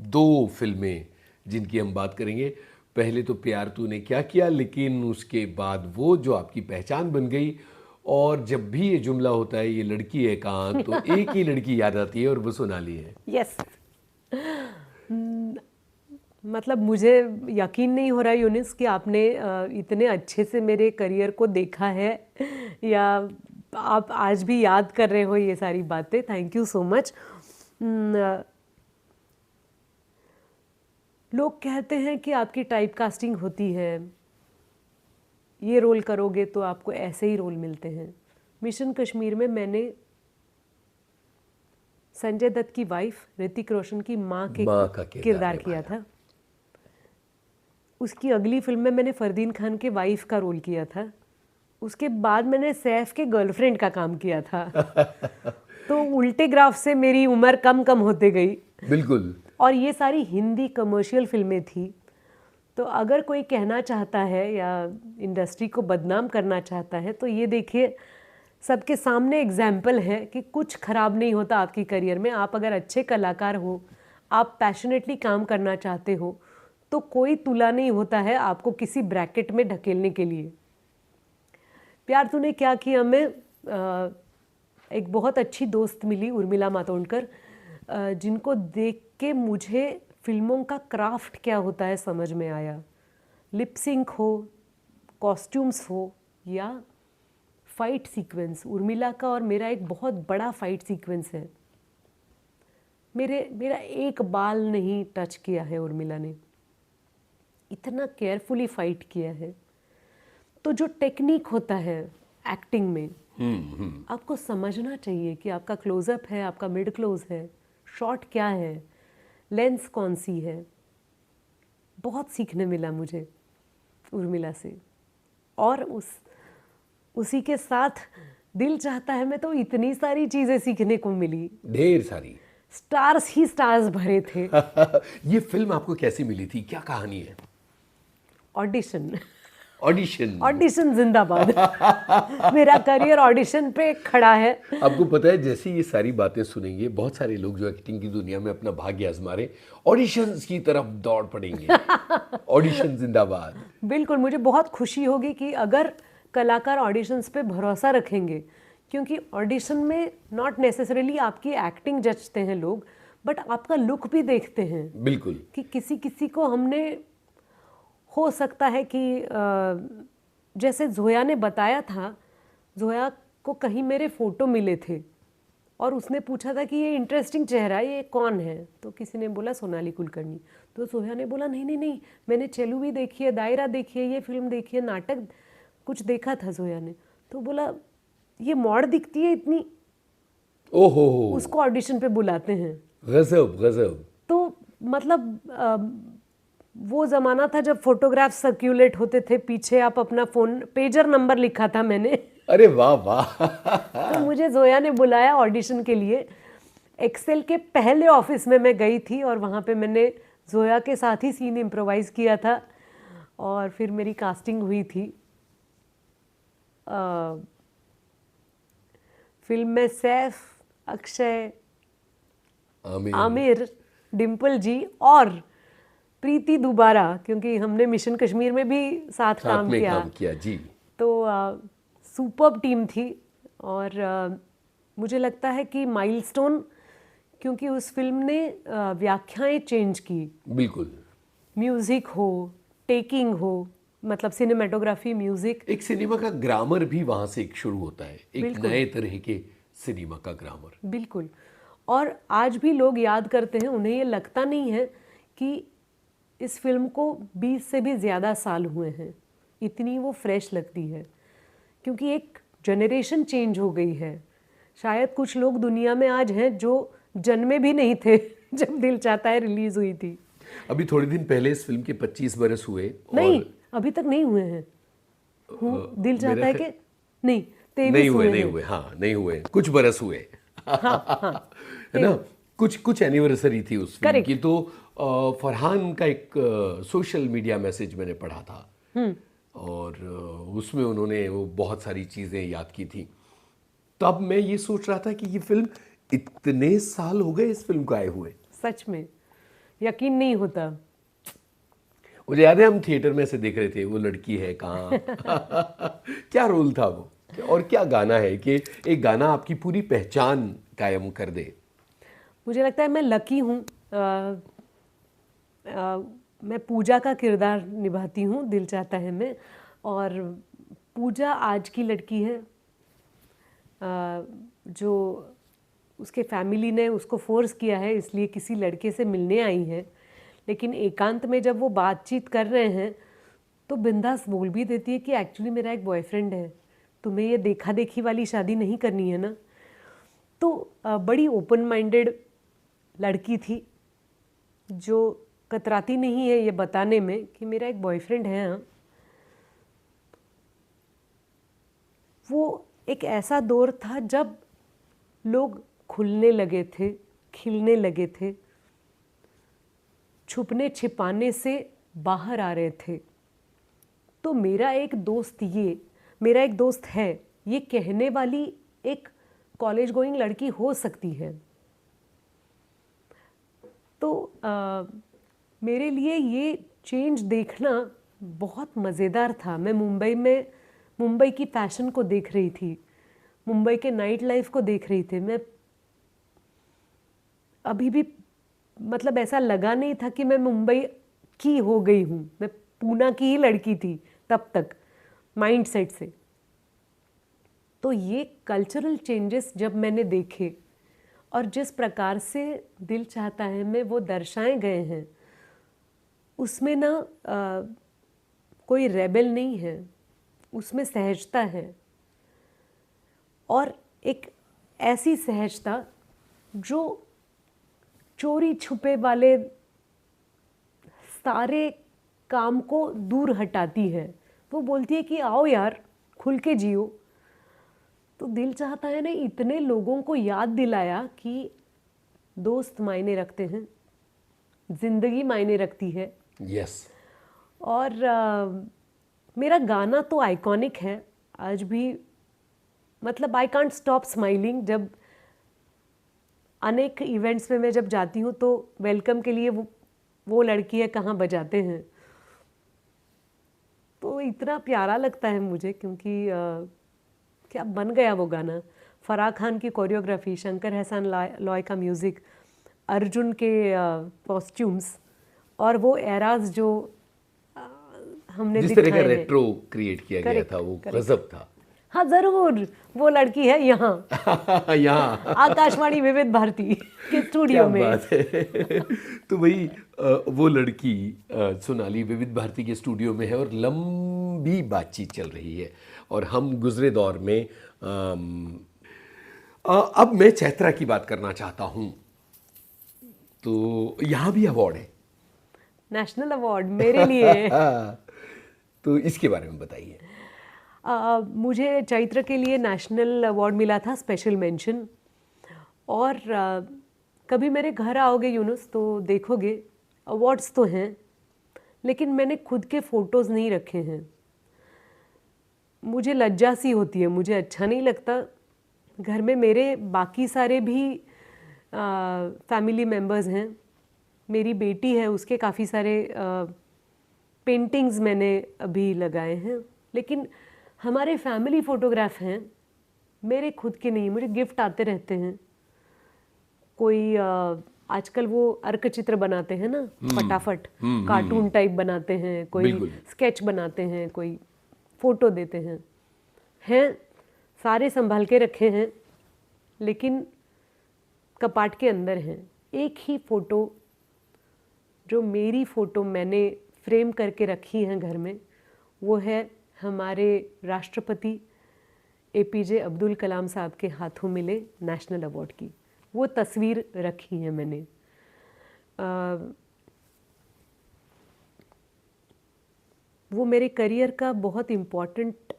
2 फिल्में जिनकी हम बात करेंगे, पहले तो प्यार तूने क्या किया, लेकिन उसके बाद वो जो आपकी पहचान बन गई। और जब भी ये जुमला होता है ये लड़की है कहाँ, तो एक ही लड़की याद आती है और वो सोनाली है। यस। मतलब मुझे यकीन नहीं हो रहा यूनिस कि आपने इतने अच्छे से मेरे करियर को देखा है या आप आज भी याद कर रहे हो ये सारी बातें। Thank you so much. लोग कहते हैं कि आपकी टाइप कास्टिंग होती है, ये रोल करोगे तो आपको ऐसे ही रोल मिलते हैं। मिशन कश्मीर में मैंने संजय दत्त की वाइफ, ऋतिक रोशन की माँ का किरदार किया था। उसकी अगली फिल्म में मैंने फरदीन खान के वाइफ का रोल किया था। उसके बाद मैंने सैफ के गर्लफ्रेंड का काम किया था। तो उल्टे ग्राफ से मेरी उम्र कम कम होते गई। बिल्कुल। और ये सारी हिंदी कमर्शियल फिल्में थी। तो अगर कोई कहना चाहता है या इंडस्ट्री को बदनाम करना चाहता है तो ये देखिए, सबके सामने एग्जाम्पल है कि कुछ खराब नहीं होता आपकी करियर में। आप अगर अच्छे कलाकार हो, आप पैशनेटली काम करना चाहते हो, तो कोई तुला नहीं होता है आपको किसी ब्रैकेट में ढकेलने के लिए। प्यार तूने क्या किया में एक बहुत अच्छी दोस्त मिली, उर्मिला मातोंडकर, जिनको देख के मुझे फिल्मों का क्राफ्ट क्या होता है समझ में आया। लिपसिंक हो, कॉस्ट्यूम्स हो या फाइट सीक्वेंस। उर्मिला का और मेरा एक बहुत बड़ा फाइट सीक्वेंस है। मेरा एक बाल नहीं टच किया है उर्मिला ने, इतना केयरफुली फाइट किया है। तो जो टेक्निक होता है एक्टिंग में, आपको समझना चाहिए कि आपका क्लोजअप है, आपका मिड क्लोज है, शॉट क्या है, लेंस कौन सी है। बहुत सीखने मिला मुझे उर्मिला से। और उसी के साथ दिल चाहता है मैं तो इतनी सारी चीजें सीखने को मिली, ढेर सारी। स्टार्स ही स्टार्स भरे थे। ये फिल्म आपको कैसी मिली थी, क्या कहानी है? Audition audition. ऑडिशन जिंदाबाद। मेरा करियर ऑडिशन पे खड़ा है। आपको पता है, जैसे ये सारी बातें सुनेंगे बहुत सारे लोग जो एक्टिंग की दुनिया में अपना भाग्य आजमा रहे ऑडिशंस की तरफ दौड़ पड़ेंगे। ऑडिशन जिंदाबाद। बिल्कुल, मुझे बहुत खुशी होगी कि अगर कलाकार ऑडिशंस पे भरोसा रखेंगे, क्योंकि ऑडिशन में नॉट नेसेसरीली आपकी एक्टिंग जजते हैं लोग, बट आपका लुक भी देखते हैं। बिल्कुल। कि किसी को हमने, हो सकता है कि जैसे जोया ने बताया था, जोया को कहीं मेरे फोटो मिले थे और उसने पूछा था कि ये इंटरेस्टिंग चेहरा है, ये कौन है? तो किसी ने बोला सोनाली कुलकर्णी। तो जोया ने बोला नहीं नहीं नहीं, मैंने चेलू भी देखी है, दायरा देखी है, ये फिल्म देखी है, नाटक कुछ देखा था जोया ने। तो बोला ये मॉड दिखती है इतनी। ओहो, उसको ऑडिशन पे बुलाते हैं। गजब गजब। तो मतलब वो ज़माना था जब फोटोग्राफ सर्क्यूलेट होते थे, पीछे आप अपना फ़ोन, पेजर नंबर लिखा था मैंने। अरे वाह वाह। तो मुझे जोया ने बुलाया ऑडिशन के लिए। एक्सेल के पहले ऑफिस में मैं गई थी और वहाँ पे मैंने जोया के साथ ही सीन इम्प्रोवाइज किया था और फिर मेरी कास्टिंग हुई थी। फिल्म में सैफ, अक्षय, आमिर, डिम्पल जी और प्रीति दोबारा, क्योंकि हमने मिशन कश्मीर में भी साथ काम किया जी। तो सुपर्ब टीम थी और मुझे लगता है कि माइलस्टोन, क्योंकि उस फिल्म ने व्याख्याएं चेंज की। बिल्कुल। म्यूजिक हो, टेकिंग हो, मतलब सिनेमेटोग्राफी, म्यूजिक, एक सिनेमा का ग्रामर भी वहां से एक शुरू होता है, एक बिल्कुल। नए तरह के सिनेमा का ग्रामर। बिल्कुल। और आज भी लोग याद करते हैं, उन्हें ये लगता नहीं है कि इस फिल्म को 20 से भी ज़्यादा साल हुए हैं, इतनी वो फ्रेश लगती है, क्योंकि एक जनरेशन चेंज हो गई है। शायद कुछ लोग दुनिया में आज हैं जो जन्मे भी नहीं थे जब दिल चाहता है रिलीज हुई थी। अभी थोड़े दिन पहले इस फिल्म के 25 बरस हुए। नहीं, अभी तक नहीं हुए हैं। दिल चाहता है कि नहीं, 23 हुए। हाँ, नहीं हुए, कुछ बरस हुए। हाँ, है ना, कुछ एनिवर्सरी थी उस फिल्म Correct. की। तो फरहान का एक सोशल मीडिया मैसेज मैंने पढ़ा था और उसमें उन्होंने वो बहुत सारी चीज़ें याद की थी। तब मैं ये सोच रहा था कि ये फिल्म, इतने साल हो गए इस फिल्म को आए हुए। सच में यकीन नहीं होता। मुझे याद है हम थिएटर में से देख रहे थे, वो लड़की है कहाँ। क्या रोल था वो, और क्या गाना है कि एक गाना आपकी पूरी पहचान कायम कर दे। मुझे लगता है मैं लकी हूँ। मैं पूजा का किरदार निभाती हूँ दिल चाहता है में, और पूजा आज की लड़की है जो उसके फैमिली ने उसको फोर्स किया है, इसलिए किसी लड़के से मिलने आई है। लेकिन एकांत में जब वो बातचीत कर रहे हैं तो बिंदास बोल भी देती है कि एक्चुअली मेरा एक बॉयफ्रेंड है, तुम्हें ये देखा देखी वाली शादी नहीं करनी है ना। तो बड़ी ओपन माइंडेड लड़की थी जो कतराती नहीं है ये बताने में कि मेरा एक बॉयफ्रेंड है। हाँ, वो एक ऐसा दौर था जब लोग खुलने लगे थे, खिलने लगे थे, छुपने छिपाने से बाहर आ रहे थे। तो मेरा एक दोस्त है, ये कहने वाली एक कॉलेज गोइंग लड़की हो सकती है। तो मेरे लिए ये चेंज देखना बहुत मज़ेदार था। मैं मुंबई की फैशन को देख रही थी, मुंबई के नाइट लाइफ को देख रही थी। मैं अभी भी, मतलब ऐसा लगा नहीं था कि मैं मुंबई की हो गई हूँ, मैं पूना की ही लड़की थी तब तक माइंडसेट से। तो ये कल्चरल चेंजेस जब मैंने देखे और जिस प्रकार से दिल चाहता है में वो दर्शाए गए हैं, उसमें ना कोई रेबेल नहीं है, उसमें सहजता है। और एक ऐसी सहजता जो चोरी छुपे वाले सारे काम को दूर हटाती है, वो बोलती है कि आओ यार खुल के जियो। तो दिल चाहता है ना, इतने लोगों को याद दिलाया कि दोस्त मायने रखते हैं, जिंदगी मायने रखती है। यस। और मेरा गाना तो आइकॉनिक है आज भी, मतलब आई कांट स्टॉप स्माइलिंग। जब अनेक इवेंट्स में मैं जब जाती हूँ तो वेलकम के लिए वो लड़की है कहाँ बजाते हैं, तो इतना प्यारा लगता है मुझे, क्योंकि क्या बन गया वो गाना। फराह खान की कोरियोग्राफी, शंकर एहसान लॉय का म्यूज़िक, अर्जुन के कॉस्ट्यूम्स, और वो एराज जो हमने जिस तरह का दिखाए हैं। रेट्रो क्रिएट किया गया था वो गजब था। हाँ ज़रूर, वो लड़की है यहाँ यहाँ आकाशवाणी विविध भारती के स्टूडियो क्या में। बात है। तो वही वो लड़की सोनाली विविध भारती के स्टूडियो में है और लंबी बातचीत चल रही है। और हम गुजरे दौर में अब मैं चैत्रा की बात करना चाहता हूँ। तो यहाँ भी अवार्ड है, नेशनल अवार्ड मेरे लिए। तो इसके बारे में बताइए। मुझे चैत्र के लिए नेशनल अवार्ड मिला था, स्पेशल मेंशन। और कभी मेरे घर आओगे यूनुस तो देखोगे अवार्ड्स तो हैं, लेकिन मैंने खुद के फ़ोटोज़ नहीं रखे हैं। मुझे लज्जा सी होती है, मुझे अच्छा नहीं लगता। घर में मेरे बाकी सारे भी फैमिली मेम्बर्स हैं। मेरी बेटी है, उसके काफ़ी सारे पेंटिंग्स मैंने अभी लगाए हैं, लेकिन हमारे फैमिली फ़ोटोग्राफ हैं, मेरे खुद के नहीं। मुझे गिफ्ट आते रहते हैं। कोई आजकल वो अर्क चित्र बनाते हैं ना, फटाफट कार्टून टाइप बनाते हैं, कोई स्केच बनाते हैं, कोई फ़ोटो देते हैं सारे संभाल के रखे हैं, लेकिन कपाट के अंदर हैं। एक ही फ़ोटो जो मेरी फ़ोटो मैंने फ्रेम करके रखी है घर में, वो है हमारे राष्ट्रपति APJ अब्दुल कलाम साहब के हाथों मिले नेशनल अवार्ड की। वो तस्वीर रखी है मैंने। वो मेरे करियर का बहुत इम्पोर्टेंट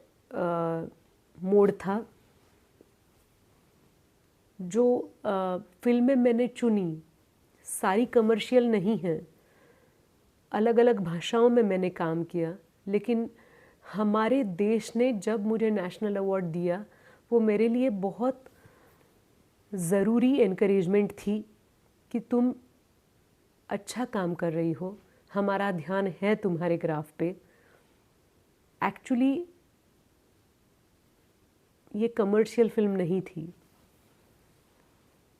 मोड़ था। जो फिल्में मैंने चुनी सारी कमर्शियल नहीं हैं, अलग अलग भाषाओं में मैंने काम किया, लेकिन हमारे देश ने जब मुझे नेशनल अवार्ड दिया वो मेरे लिए बहुत ज़रूरी एनकरेजमेंट थी कि तुम अच्छा काम कर रही हो, हमारा ध्यान है तुम्हारे ग्राफ पे। एक्चुअली ये कमर्शियल फिल्म नहीं थी।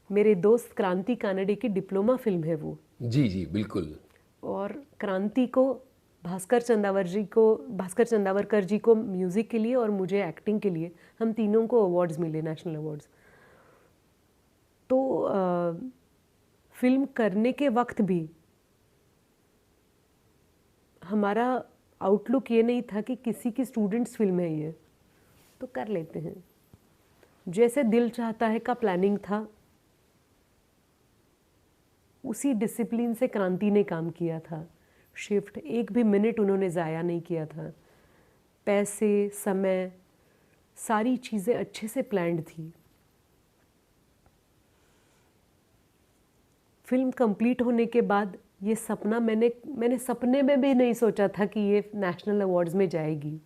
मेरे दोस्त क्रांति कानडे की डिप्लोमा फिल्म है वो। जी जी बिल्कुल। और क्रांति को भास्कर चंदावरकर जी को म्यूज़िक के लिए और मुझे एक्टिंग के लिए, हम तीनों को अवार्ड्स मिले, नेशनल अवार्ड्स। तो फिल्म करने के वक्त भी हमारा आउटलुक ये नहीं था कि किसी की स्टूडेंट्स फिल्म है ये तो कर लेते हैं। जैसे दिल चाहता है का प्लानिंग था, उसी डिसिप्लिन से क्रांति ने काम किया था। शिफ्ट एक भी मिनट उन्होंने ज़ाया नहीं किया था। पैसे, समय, सारी चीज़ें अच्छे से प्लान्ड थी। फिल्म कंप्लीट होने के बाद ये सपना मैंने सपने में भी नहीं सोचा था कि ये नेशनल अवार्ड्स में जाएगी,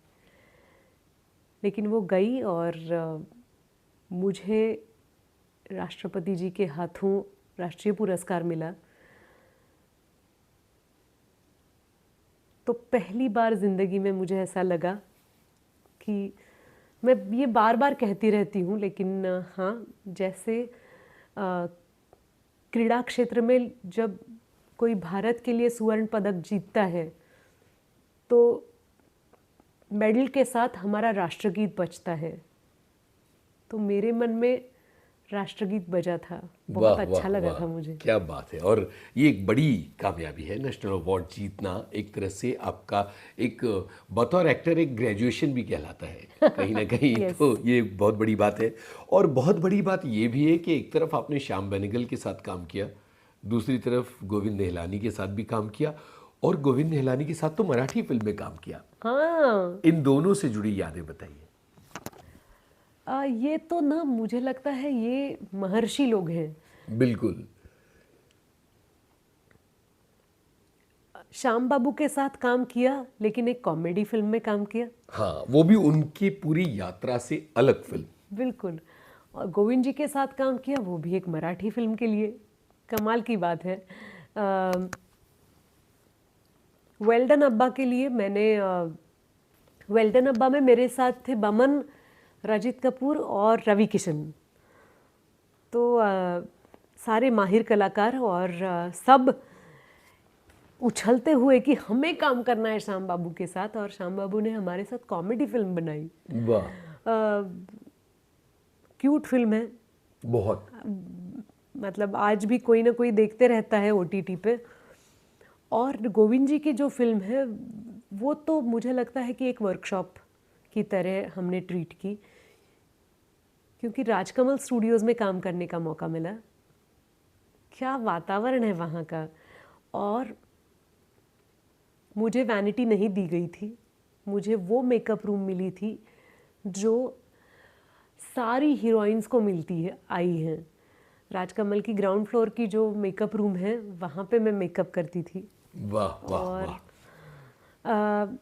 लेकिन वो गई और मुझे राष्ट्रपति जी के हाथों राष्ट्रीय पुरस्कार मिला। तो पहली बार ज़िंदगी में मुझे ऐसा लगा कि मैं ये बार बार कहती रहती हूँ, लेकिन हाँ, जैसे क्रीड़ा क्षेत्र में जब कोई भारत के लिए स्वर्ण पदक जीतता है तो मेडल के साथ हमारा राष्ट्रगीत बजता है। तो मेरे मन में राष्ट्रगीत बजा था, बहुत अच्छा लगा था मुझे। क्या बात है। और ये एक बड़ी कामयाबी है, नेशनल अवार्ड जीतना एक तरह से आपका एक बतौर एक्टर एक ग्रेजुएशन भी कहलाता है कहीं ना कहीं। yes. तो ये बहुत बड़ी बात है। और बहुत बड़ी बात ये भी है कि एक तरफ आपने श्याम बेनेगल के साथ काम किया, दूसरी तरफ गोविंद निहलानी के साथ भी काम किया, और गोविंद निहलानी के साथ तो मराठी फिल्म में काम किया। हाँ। इन दोनों से जुड़ी यादें बताइए। ये तो ना मुझे लगता है ये महर्षि लोग हैं। बिल्कुल। श्याम बाबू के साथ काम किया, लेकिन एक कॉमेडी फिल्म में काम किया। हाँ, वो भी उनकी पूरी यात्रा से अलग फिल्म। बिल्कुल। और गोविंद जी के साथ काम किया, वो भी एक मराठी फिल्म के लिए। कमाल की बात है। वेल्डन अब्बा के लिए मैंने वेल्डन अब्बा में मेरे साथ थे बमन, रजित कपूर और रवि किशन। तो सारे माहिर कलाकार और सब उछलते हुए कि हमें काम करना है श्याम बाबू के साथ, और श्याम बाबू ने हमारे साथ कॉमेडी फिल्म बनाई। वाह। क्यूट फिल्म है बहुत। मतलब आज भी कोई ना कोई देखते रहता है ओटीटी पे। और गोविंद जी की जो फिल्म है वो तो मुझे लगता है कि एक वर्कशॉप की तरह हमने ट्रीट की, क्योंकि राजकमल स्टूडियोज़ में काम करने का मौका मिला। क्या वातावरण है वहाँ का। और मुझे वैनिटी नहीं दी गई थी, मुझे वो मेकअप रूम मिली थी जो सारी हीरोइंस को मिलती है आई हैं। राजकमल की ग्राउंड फ्लोर की जो मेकअप रूम है वहाँ पे मैं मेकअप करती थी। वाह वाह और वाह।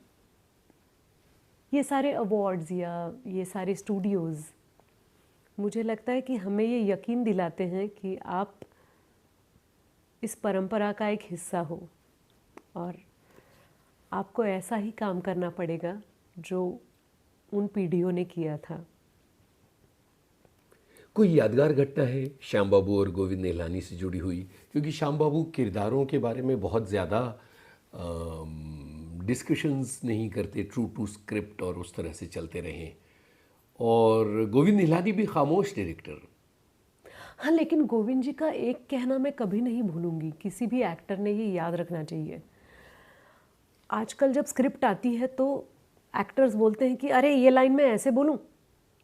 ये सारे अवार्ड्स या ये सारे स्टूडियोज़ मुझे लगता है कि हमें ये यकीन दिलाते हैं कि आप इस परंपरा का एक हिस्सा हो और आपको ऐसा ही काम करना पड़ेगा जो उन पीढ़ियों ने किया था। कोई यादगार घटना है श्याम बाबू और गोविंद निहलानी से जुड़ी हुई? क्योंकि श्याम बाबू किरदारों के बारे में बहुत ज़्यादा डिस्कशंस नहीं करते, ट्रू टू स्क्रिप्ट और उस तरह से चलते रहे, और गोविंद निहलानी भी खामोश डायरेक्टर। हाँ, लेकिन गोविंद जी का एक कहना मैं कभी नहीं भूलूंगी, किसी भी एक्टर ने ये याद रखना चाहिए। आजकल जब स्क्रिप्ट आती है तो एक्टर्स बोलते हैं कि अरे ये लाइन मैं ऐसे बोलूं,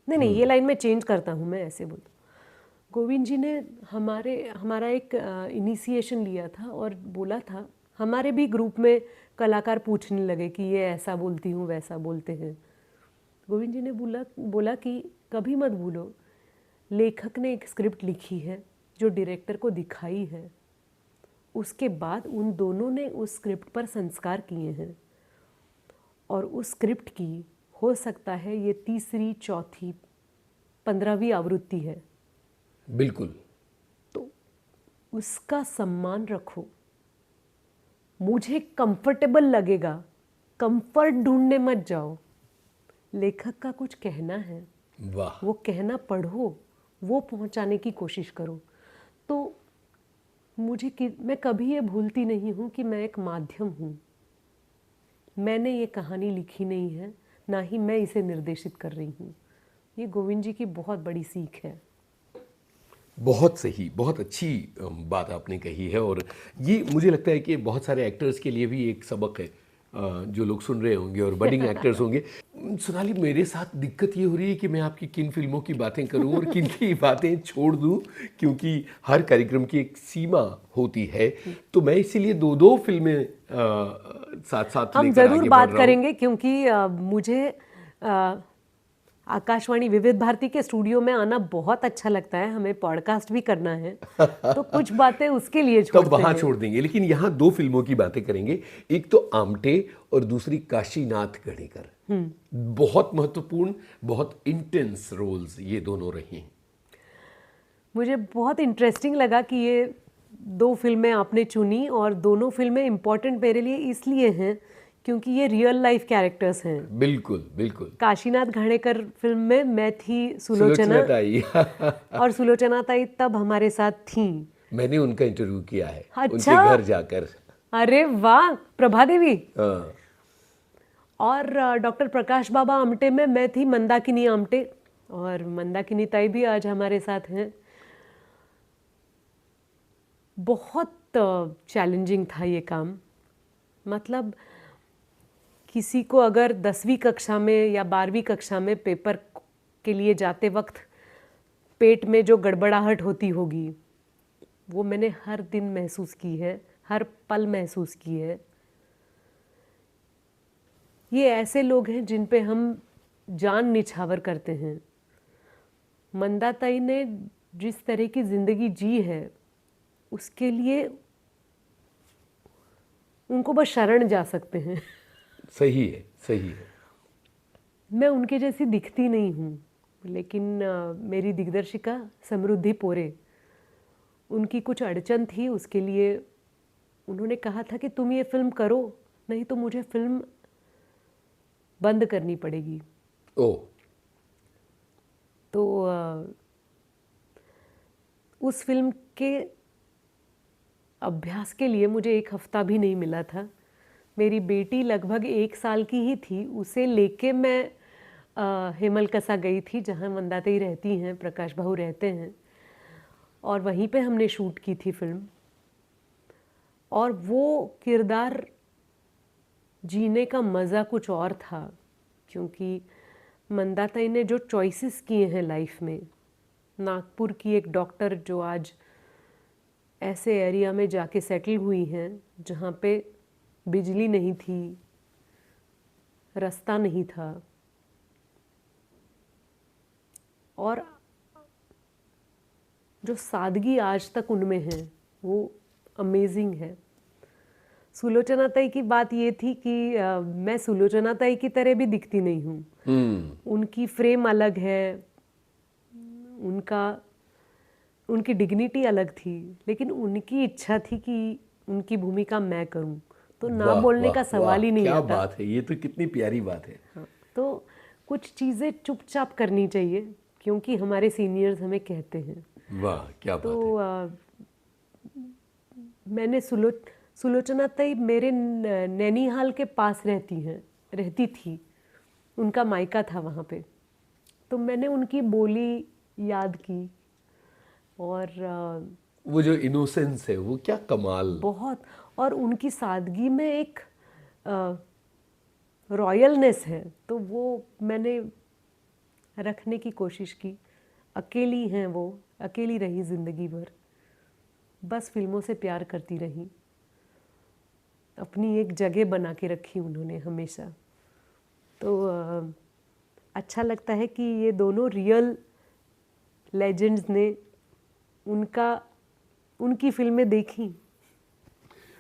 नहीं ये लाइन मैं चेंज करता हूँ, मैं ऐसे बोलूँ। गोविंद जी ने हमारा एक इनिशिएशन लिया था और बोला था, हमारे भी ग्रुप में कलाकार पूछने लगे कि ये ऐसा बोलती हूँ वैसा बोलते हैं। गोविंद जी ने बोला कि कभी मत भूलो, लेखक ने एक स्क्रिप्ट लिखी है जो डायरेक्टर को दिखाई है, उसके बाद उन दोनों ने उस स्क्रिप्ट पर संस्कार किए हैं और उस स्क्रिप्ट की हो सकता है ये तीसरी, चौथी, 15वीं आवृत्ति है। बिल्कुल। तो उसका सम्मान रखो। मुझे कंफर्टेबल लगेगा, कंफर्ट ढूंढने मत जाओ। लेखक का कुछ कहना है, वाह। वो कहना पढ़ो, वो पहुंचाने की कोशिश करो। तो मैं कभी ये भूलती नहीं हूँ कि मैं एक माध्यम हूँ। मैंने ये कहानी लिखी नहीं है, ना ही मैं इसे निर्देशित कर रही हूँ। ये गोविंद जी की बहुत बड़ी सीख है। बहुत सही, बहुत अच्छी बात आपने कही है, और ये मुझे लगता है कि बहुत सारे एक्टर्स के लिए भी एक सबक है, जो लोग सुन रहे होंगे और बडिंग एक्टर्स होंगे। सोनाली, मेरे साथ दिक्कत ये हो रही है कि मैं आपकी किन फिल्मों की बातें करूं और किन की बातें छोड़ दूं, क्योंकि हर कार्यक्रम की एक सीमा होती है। तो मैं इसीलिए दो फिल्में साथ साथ हम लेकर ज़रूर आगे बढ़ बात रहा हूं। करेंगे, क्योंकि मुझे आकाशवाणी विविध भारती के स्टूडियो में आना बहुत अच्छा लगता है। हमें पॉडकास्ट भी करना है तो कुछ बातें उसके लिए तब छोड़ते वहां हैं। छोड़ देंगे, लेकिन यहाँ दो फिल्मों की बातें करेंगे। एक तो आमटे और दूसरी काशीनाथ गढ़ेकर। बहुत महत्वपूर्ण, बहुत इंटेंस रोल्स ये दोनों रही हैं। मुझे बहुत इंटरेस्टिंग लगा कि ये दो फिल्में आपने चुनी, और दोनों फिल्में इम्पोर्टेंट मेरे लिए इसलिए हैं क्योंकि ये रियल लाइफ कैरेक्टर्स हैं। बिल्कुल बिल्कुल। काशीनाथ घाणेकर फिल्म में मैं थी सुलोचना सुलोचना, ताई। और सुलोचना ताई तब हमारे साथ थीं। मैंने उनका इंटरव्यू किया है, अच्छा। उनके घर जाकर। अरे वाह, प्रभा देवी। हाँ। और डॉक्टर प्रकाश बाबा आमटे में मैं थी मंदाकिनी आमटे, और मंदाकिनी ताई भी आज हमारे साथ हैं। बहुत चैलेंजिंग था ये काम। मतलब किसी को अगर 10वीं कक्षा में या 12वीं कक्षा में पेपर के लिए जाते वक्त पेट में जो गड़बड़ाहट होती होगी, वो मैंने हर दिन महसूस की है, हर पल महसूस की है। ये ऐसे लोग हैं जिन पे हम जान निछावर करते हैं। मंदाताई ने जिस तरह की ज़िंदगी जी है उसके लिए उनको बस शरण जा सकते हैं। सही है, सही है। मैं उनके जैसी दिखती नहीं हूँ, लेकिन मेरी दिग्दर्शिका समृद्धि पोरे, उनकी कुछ अड़चन थी, उसके लिए उन्होंने कहा था कि तुम ये फिल्म करो, नहीं तो मुझे फिल्म बंद करनी पड़ेगी। ओह। तो उस फिल्म के अभ्यास के लिए मुझे 1 हफ्ता भी नहीं मिला था। मेरी बेटी लगभग 1 साल की ही थी, उसे लेके मैं हेमलकसा गई थी जहाँ मंदाताई रहती हैं, प्रकाश बाबू रहते हैं, और वहीं पे हमने शूट की थी फिल्म। और वो किरदार जीने का मज़ा कुछ और था, क्योंकि मंदाताई ने जो चॉइसेस किए हैं लाइफ में, नागपुर की एक डॉक्टर जो आज ऐसे एरिया में जाके सेटल हुई हैं जहाँ पे बिजली नहीं थी, रास्ता नहीं था, और जो सादगी आज तक उनमें है वो अमेजिंग है। सुलोचना ताई की बात ये थी कि मैं सुलोचना ताई की तरह भी दिखती नहीं हूँ। उनकी फ्रेम अलग है, उनकी डिग्निटी अलग थी, लेकिन उनकी इच्छा थी कि उनकी भूमिका मैं करूं, तो ना वाह, बोलने वाह, का सवाल ही नहीं क्या आता। बात है, ये तो कितनी प्यारी बात है। हाँ, तो कुछ चीज़ें चुपचाप करनी चाहिए क्योंकि हमारे सीनियर्स हमें कहते हैं। वाह, क्या बात तो है। मैंने सुलोचना ताई मेरे नैनीहाल के पास रहती थी, उनका मायका था वहाँ पे, तो मैंने उनकी बोली याद की, और वो जो इनोसेंस है वो क्या कमाल। बहुत, और उनकी सादगी में एक रॉयलनेस है, तो वो मैंने रखने की कोशिश की। अकेली हैं वो, अकेली रही ज़िंदगी भर, बस फिल्मों से प्यार करती रही, अपनी एक जगह बना के रखी उन्होंने हमेशा। तो अच्छा लगता है कि ये दोनों रियल लेजेंड्स ने उनकी फिल्में देखी।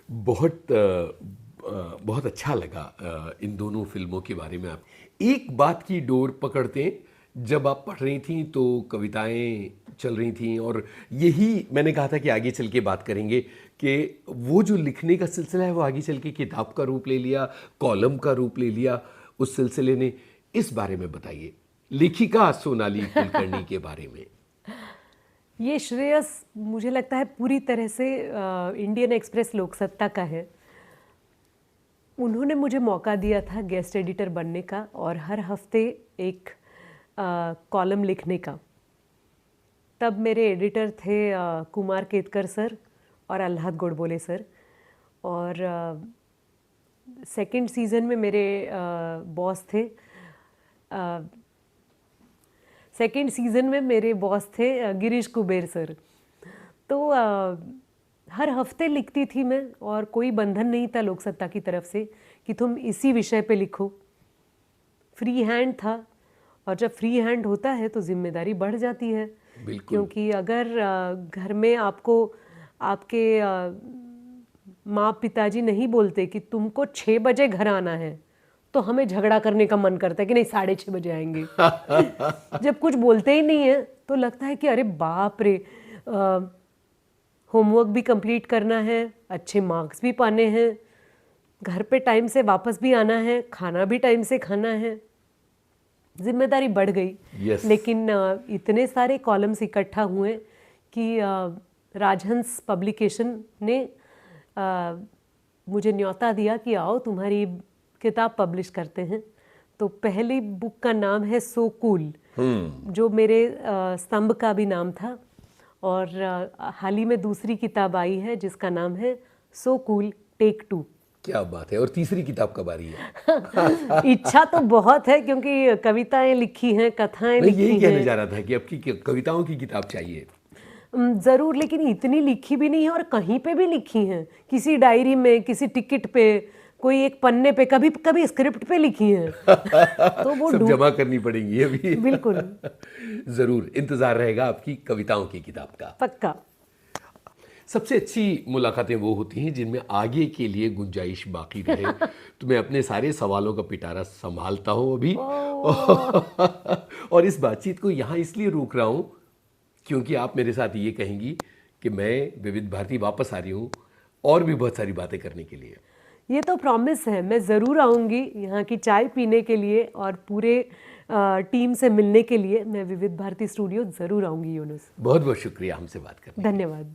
बहुत अच्छा लगा इन दोनों फिल्मों के बारे में। आप एक बात की डोर पकड़ते हैं, जब आप पढ़ रही थी तो कविताएं चल रही थी, और यही मैंने कहा था कि आगे चल के बात करेंगे कि वो जो लिखने का सिलसिला है वो आगे चल के किताब का रूप ले लिया, कॉलम का रूप ले लिया उस सिलसिले ने। इस बारे में बताइए, लेखिका सोनाली कुलकर्णी के बारे में। ये श्रेयस मुझे लगता है पूरी तरह से इंडियन एक्सप्रेस लोकसत्ता का है। उन्होंने मुझे मौका दिया था गेस्ट एडिटर बनने का और हर हफ्ते एक कॉलम लिखने का। तब मेरे एडिटर थे कुमार केतकर सर और आह्लाद गोडबोले सर, और सेकंड सीज़न में मेरे बॉस थे सेकेंड सीज़न में मेरे बॉस थे गिरीश कुबेर सर। तो हर हफ्ते लिखती थी मैं, और कोई बंधन नहीं था लोकसत्ता की तरफ से कि तुम इसी विषय पे लिखो। फ्री हैंड था, और जब फ्री हैंड होता है तो जिम्मेदारी बढ़ जाती है। क्योंकि अगर घर में आपको आपके माँ पिताजी नहीं बोलते कि तुमको 6 बजे घर आना है, तो हमें झगड़ा करने का मन करता है कि नहीं 6:30 बजे आएंगे। जब कुछ बोलते ही नहीं है तो लगता है कि अरे बाप रे, होमवर्क भी कंप्लीट करना है, अच्छे मार्क्स भी पाने हैं, घर पे टाइम से वापस भी आना है, खाना भी टाइम से खाना है, जिम्मेदारी बढ़ गई। yes. लेकिन इतने सारे कॉलम्स इकट्ठा हुए कि राजहंस पब्लिकेशन ने मुझे न्योता दिया कि आओ तुम्हारी किताब पब्लिश करते हैं। तो पहली बुक का नाम है सो कूल, जो मेरे स्तंभ का भी नाम था, और हाल ही में दूसरी किताब आई है जिसका नाम है सो कूल टेक 2। क्या बात है। और तीसरी किताब कब आ रही है? इच्छा तो बहुत है, क्योंकि कविताएं लिखी हैं, कथाएं लिखी हैं। यही कहने जा रहा था कि आपकी कविताओं की किताब चाहिए। ज़रूर, लेकिन इतनी लिखी भी नहीं है, और कहीं पे भी लिखी हैं, किसी डायरी में, किसी टिकट पे, कोई एक पन्ने पे, कभी कभी स्क्रिप्ट पे लिखी हैं तो वो सब जमा करनी पड़ेंगी अभी। बिल्कुल। जरूर इंतजार रहेगा आपकी कविताओं की किताब का। पक्का। सबसे अच्छी मुलाकातें वो होती हैं जिनमें आगे के लिए गुंजाइश बाकी रहे। तो मैं अपने सारे सवालों का पिटारा संभालता हूँ अभी और इस बातचीत को यहाँ इसलिए रोक रहा हूँ क्योंकि आप मेरे साथ ये कहेंगी कि मैं विविध भारती वापस आ रही हूँ और भी बहुत सारी बातें करने के लिए। ये तो प्रॉमिस है, मैं ज़रूर आऊँगी यहाँ की चाय पीने के लिए और पूरे टीम से मिलने के लिए। मैं विविध भारती स्टूडियो ज़रूर आऊँगी यूनुस। बहुत बहुत शुक्रिया हमसे बात करने। धन्यवाद।